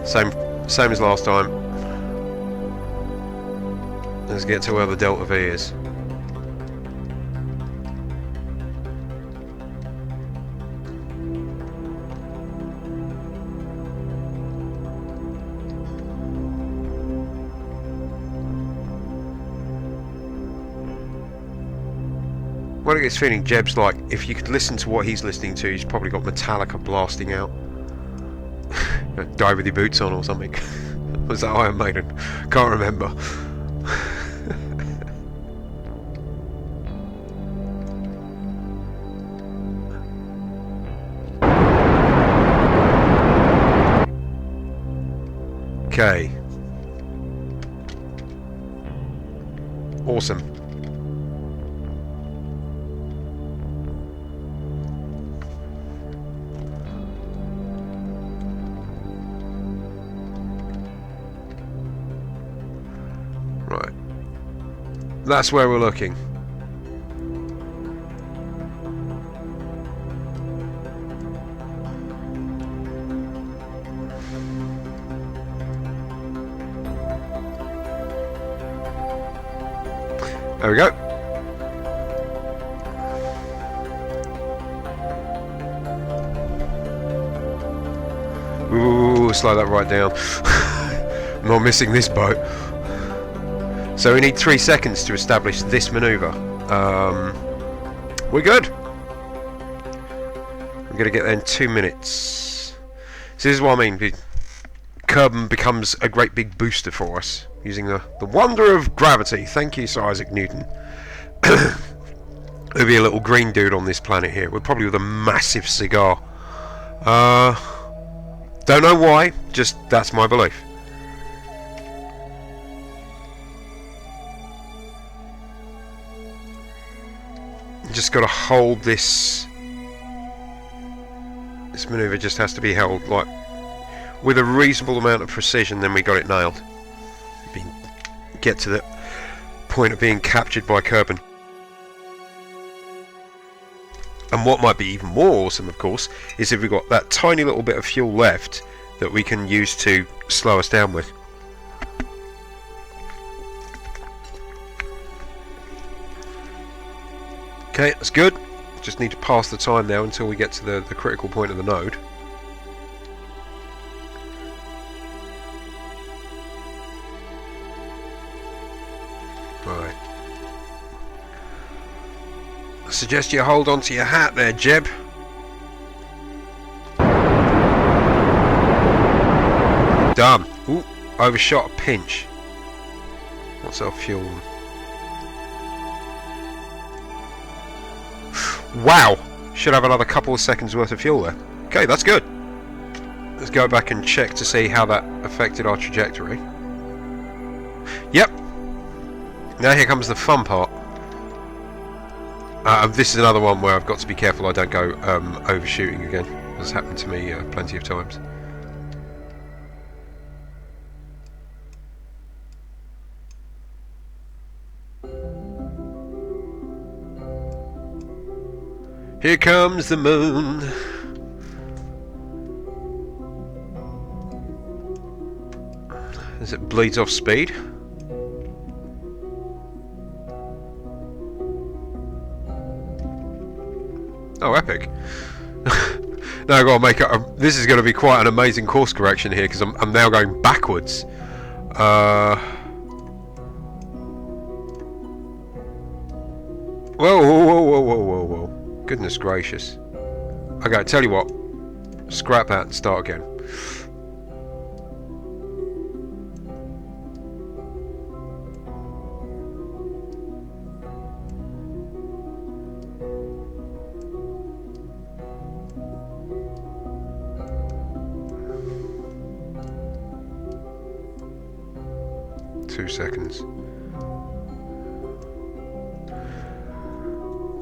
Same as last time. Let's get to where the Delta V is. What I get this feeling, Jeb's like, if you could listen to what he's listening to, he's probably got Metallica blasting out. Die with your boots on or something. Was that Iron Maiden? Can't remember. Okay. Awesome. Right. That's where we're looking. There we go. Ooh, slow that right down. I'm not missing this boat. So we need 3 seconds to establish this manoeuvre. We're good. I'm going to get there in 2 minutes. So this is what I mean. Kerban becomes a great big booster for us, using the wonder of gravity. Thank you, Sir Isaac Newton. There'll be a little green dude on this planet here. We're probably with a massive cigar. Don't know why, just that's my belief. Just got to hold this. This manoeuvre just has to be held like with a reasonable amount of precision. Then we got it nailed. Get to the point of being captured by Kerban. And what might be even more awesome, of course, is if we've got that tiny little bit of fuel left that we can use to slow us down with. Okay, that's good. Just need to pass the time now until we get to the critical point of the node. Right. I suggest you hold on to your hat there, Jeb. done. Ooh, overshot a pinch. What's our fuel? Wow! Should have another couple of seconds worth of fuel there. Okay, that's good. Let's go back and check to see how that affected our trajectory. Yep. Now here comes the fun part. This is another one where I've got to be careful I don't go overshooting again. This has happened to me plenty of times. Here comes the moon. As it bleeds off speed. Oh, epic. Now I've got to make it. This is going to be quite an amazing course correction here because I'm now going backwards. Whoa, whoa, whoa, whoa, whoa, whoa, whoa. Goodness gracious. Okay, tell you what. Scrap that and start again. Seconds.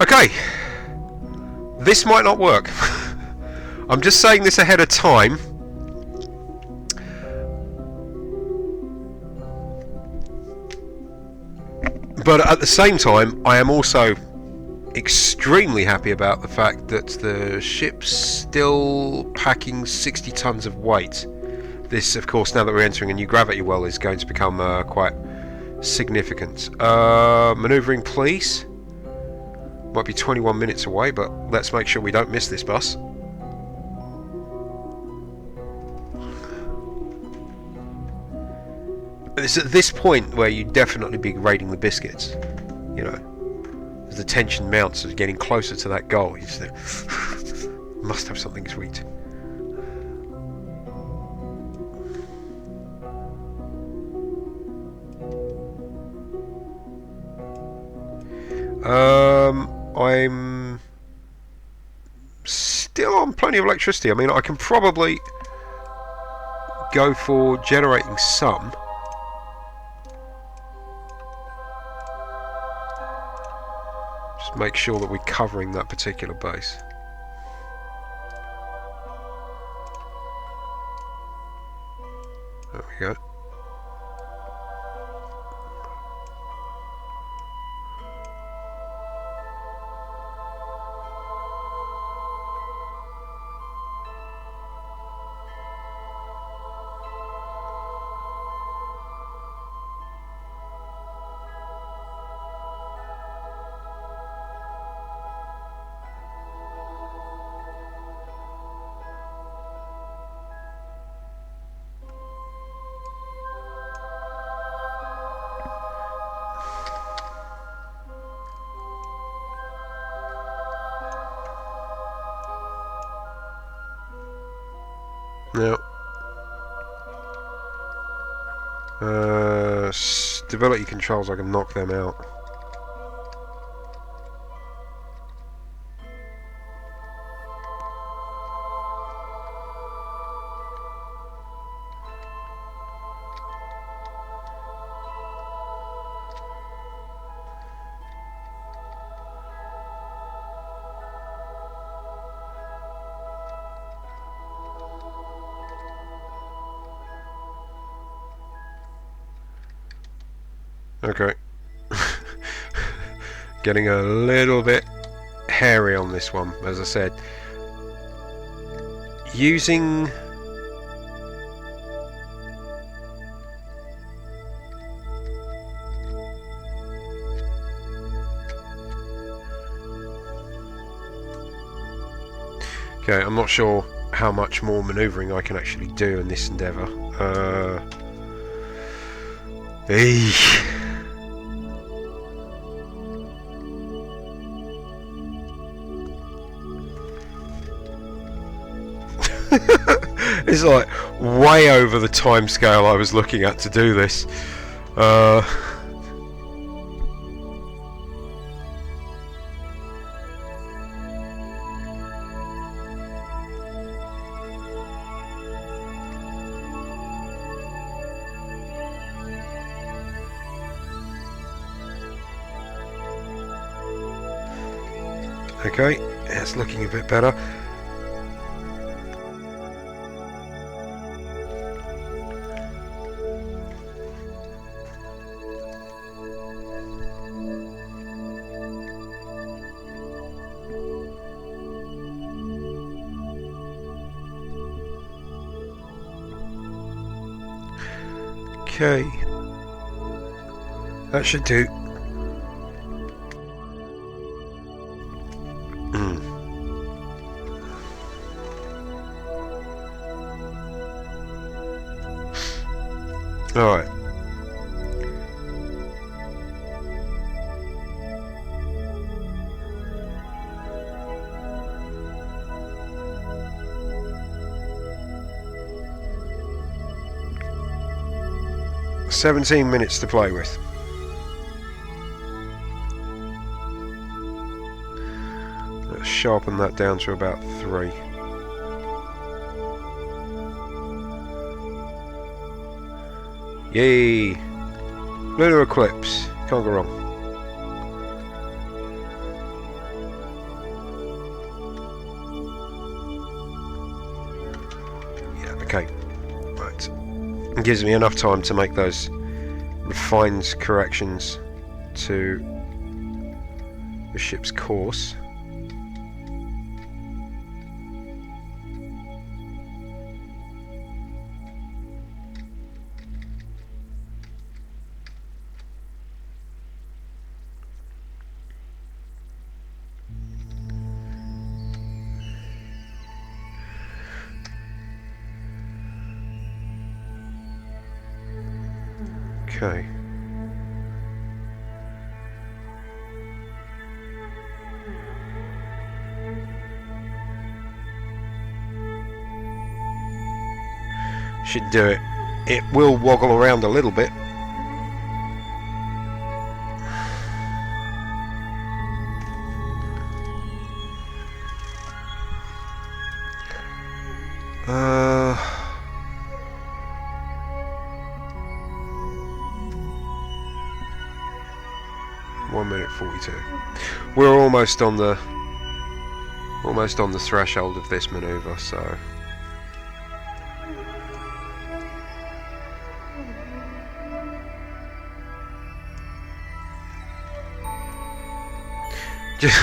Okay, this might not work. I'm just saying this ahead of time. But at the same time, I am also extremely happy about the fact that the ship's still packing 60 tons of weight. This, of course, now that we're entering a new gravity well, is going to become quite significant. Manoeuvring, please. Might be 21 minutes away, but let's make sure we don't miss this bus. It's at this point where you'd definitely be raiding the biscuits. You know, as the tension mounts, as getting closer to that goal, you just must have something sweet. I'm still on plenty of electricity. I mean, I can probably go for generating some. Just make sure that we're covering that particular base. There we go. Now, stability controls, I can knock them out. Okay. Getting a little bit hairy on this one, as I said. Using okay, I'm not sure how much more manoeuvring I can actually do in this endeavour. It's like way over the time scale I was looking at to do this. Okay, it's looking a bit better. Okay, that should do. All right. "17 minutes to play with." Let's sharpen that down to about 3. Yay! Lunar eclipse. Can't go wrong. Yeah, okay. Right. It gives me enough time to make those refined corrections to the ship's course. Okay. Should do it. It will woggle around a little bit. Uh... 1 minute 42. We're almost on the threshold of this maneuver, so just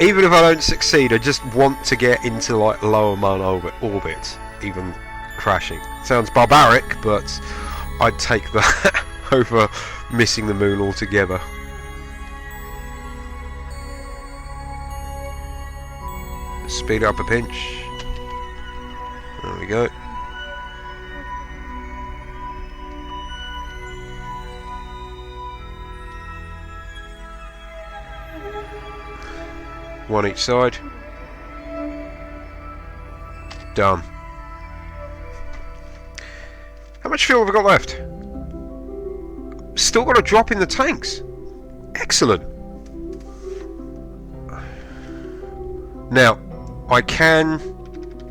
even if I don't succeed, I just want to get into like lower Moon orbit, even crashing. Sounds barbaric, but I'd take that over missing the moon altogether. Speed up a pinch. There we go. One each side. Done. How much fuel have we got left? Still got a drop in the tanks. Excellent. Now, I can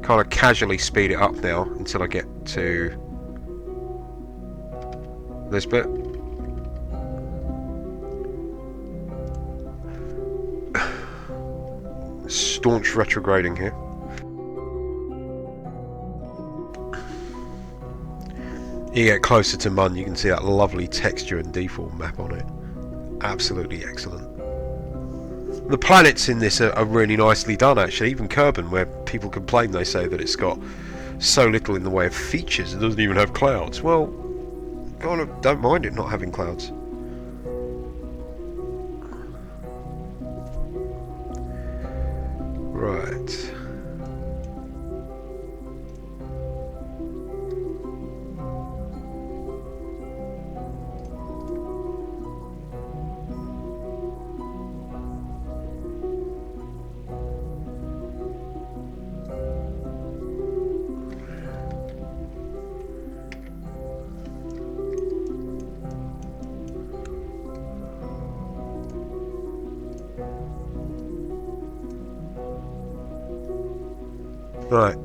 kind of casually speed it up now until I get to this bit. Staunch retrograding here. You get closer to Mun, you can see that lovely texture and deform map on it. Absolutely excellent. The planets in this are really nicely done, actually. Even Kerban, where people complain, they say that it's got so little in the way of features, it doesn't even have clouds. Well, kind of don't mind it not having clouds. Right. Right.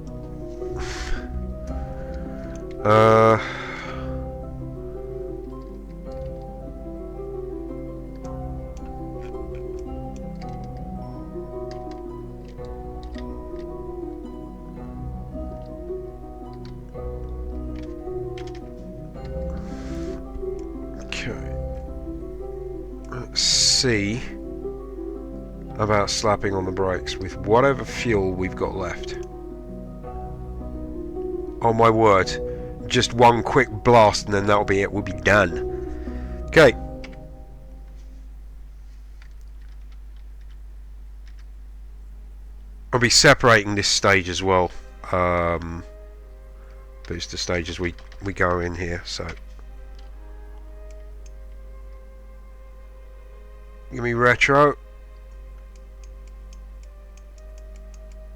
Okay. Let's see about slapping on the brakes with whatever fuel we've got left. Oh my word. Just one quick blast and then that'll be it. We'll be done. Okay. I'll be separating this stage as well. Booster stage as we go in here, so. Give me retro.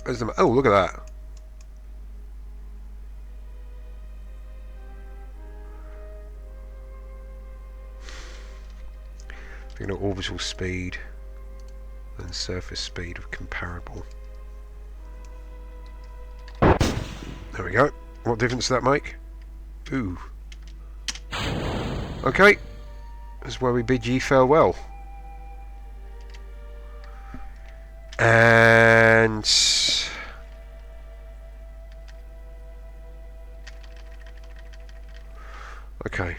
Where's the, oh, look at that. Looking at orbital speed and surface speed of comparable. There we go. What difference does that make? Ooh. Okay. That's where we bid ye farewell. And okay.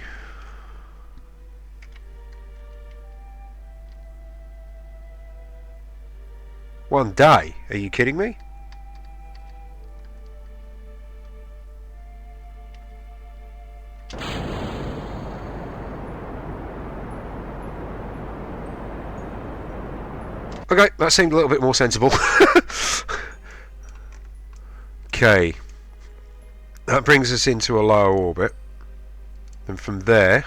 One day? Are you kidding me? Okay, that seemed a little bit more sensible. Okay. That brings us into a lower orbit. And from there...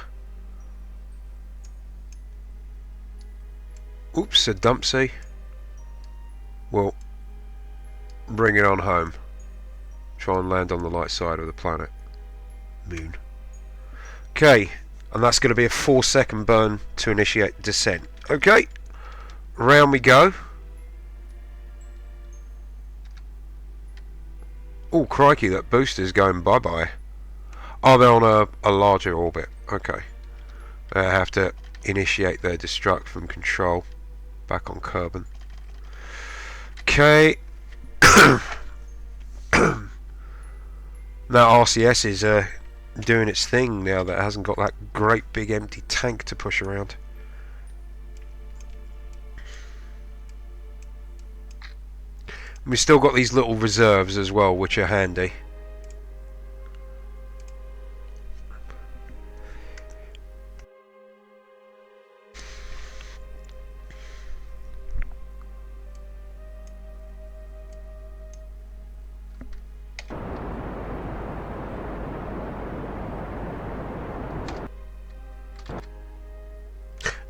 Oops, a dumpsy. We'll bring it on home. Try and land on the light side of the planet. Moon. Okay, and that's going to be a 4-second burn to initiate descent. Okay. Round we go. Oh crikey, that booster's going bye-bye. Oh, they're on a larger orbit. Okay. They have to initiate their destruct from control. Back on Kerban. Okay. Now RCS is doing its thing now that it hasn't got that great big empty tank to push around. We've still got these little reserves as well, which are handy.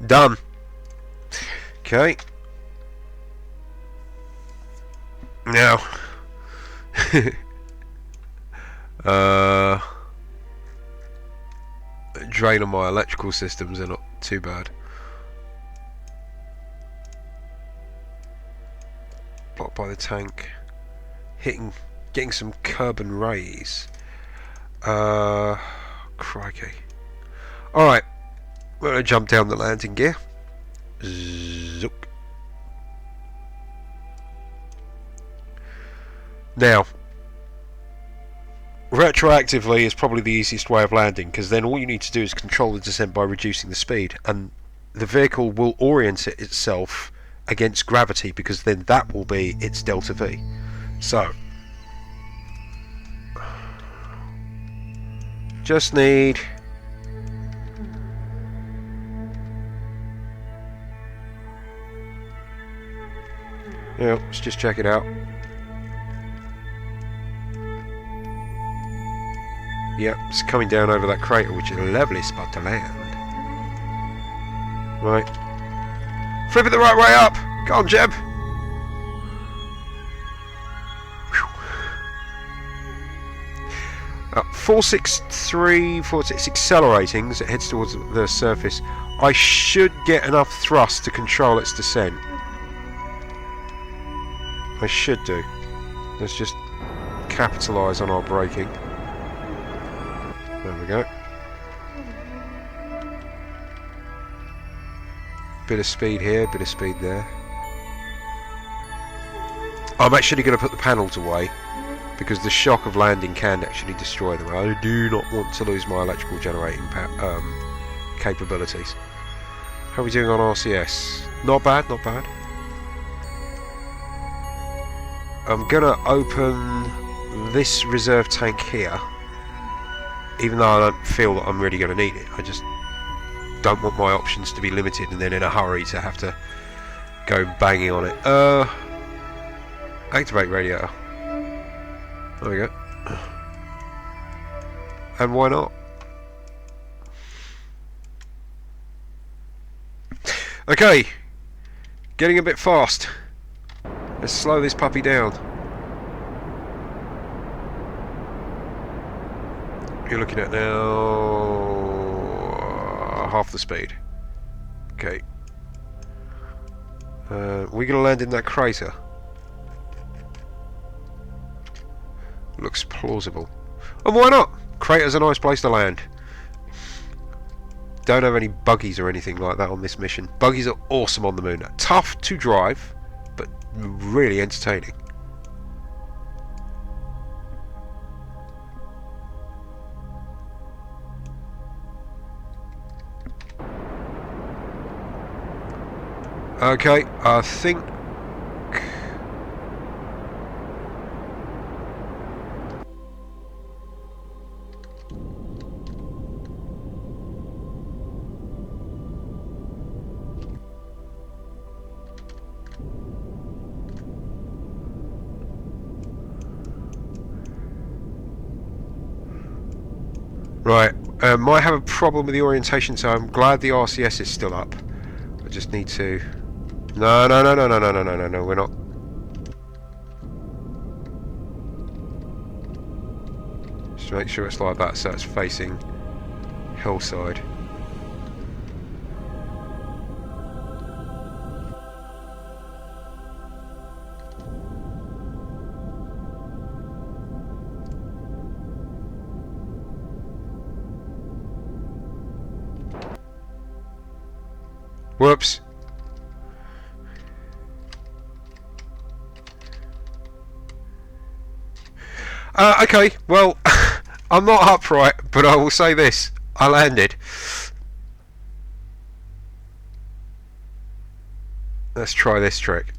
Done. Okay. Now, drain on my electrical systems are not too bad. Blocked by the tank. Getting some Kerban rays. Crikey. Alright, we're going to jump down the landing gear. Zook. Now, retroactively is probably the easiest way of landing, because then all you need to do is control the descent by reducing the speed, and the vehicle will orient itself against gravity, because then that will be its delta V. So, just need let's just check it out. Yep, it's coming down over that crater, which is a lovely spot to land. Right. Flip it the right way up! Go on, Jeb! 463, 46 accelerating as it heads towards the surface. I should get enough thrust to control its descent. I should do. Let's just capitalise on our braking. There we go. Bit of speed here, bit of speed there. I'm actually going to put the panels away because the shock of landing can actually destroy them. I do not want to lose my electrical generating capabilities. How are we doing on RCS? Not bad, not bad. I'm going to open this reserve tank here, even though I don't feel that I'm really going to need it. I just don't want my options to be limited and then in a hurry to have to go banging on it. Activate radiator. There we go. And why not? Okay, getting a bit fast. Let's slow this puppy down. You're looking at now half the speed. Okay. We're gonna land in that crater. Looks plausible. And why not? Crater's a nice place to land. Don't have any buggies or anything like that on this mission. Buggies are awesome on the moon. Tough to drive, but really entertaining. Okay, I think right, might have a problem with the orientation, so I'm glad the RCS is still up. I just need to... No, we're not. Just make sure it's like that, so it's facing hillside. Whoops. Okay, well, I'm not upright, but I will say this. I landed. Let's try this trick.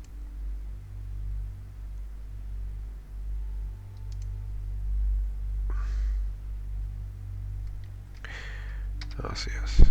RCS.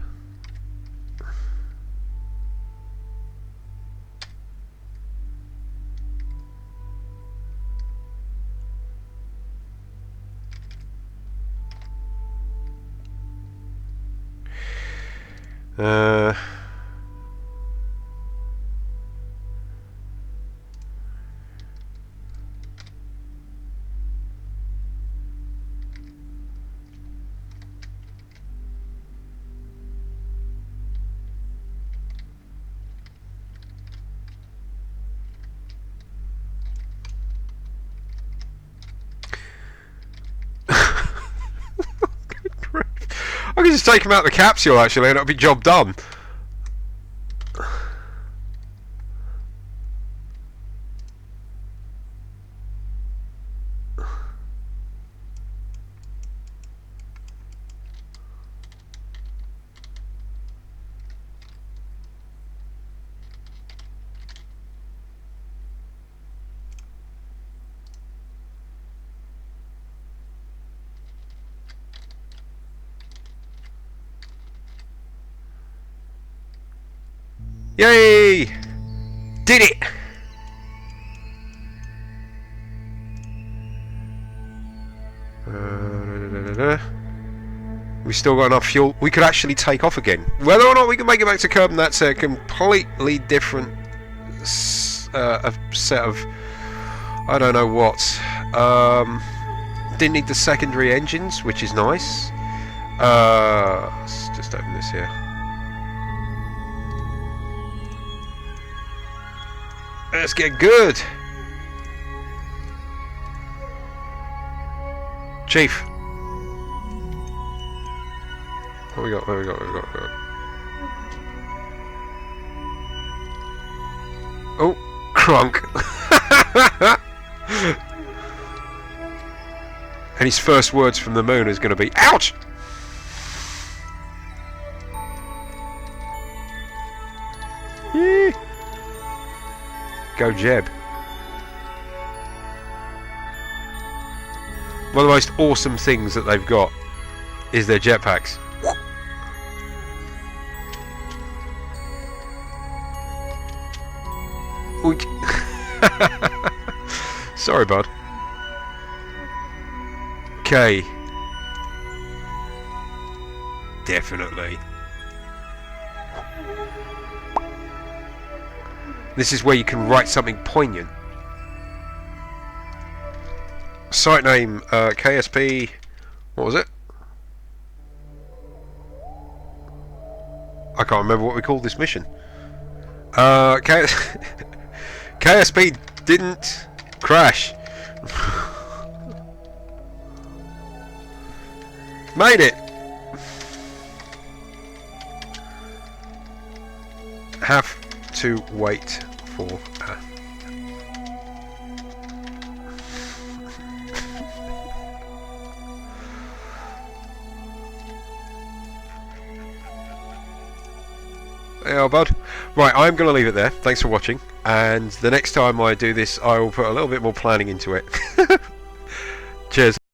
I can just take him out of the capsule actually and it'll be job done. Yay! Did it! We still got enough fuel. We could actually take off again. Whether or not we can make it back to Kerban, that's a completely different set of... I don't know what. Didn't need the secondary engines, which is nice. Let's just open this here. Let's get good. Chief. What we got? What we got? What we got? What we got? Oh, crunk. And his first words from the moon is going to be, ouch! Yee. Go Jeb. One of the most awesome things that they've got is their jetpacks. Sorry, bud. Okay. Definitely. This is where you can write something poignant. Site name, KSP... What was it? I can't remember what we called this mission. KSP didn't crash. Made it. Have to wait for yeah, bud. Right, I'm going to leave it there. Thanks for watching. And the next time I do this, I will put a little bit more planning into it.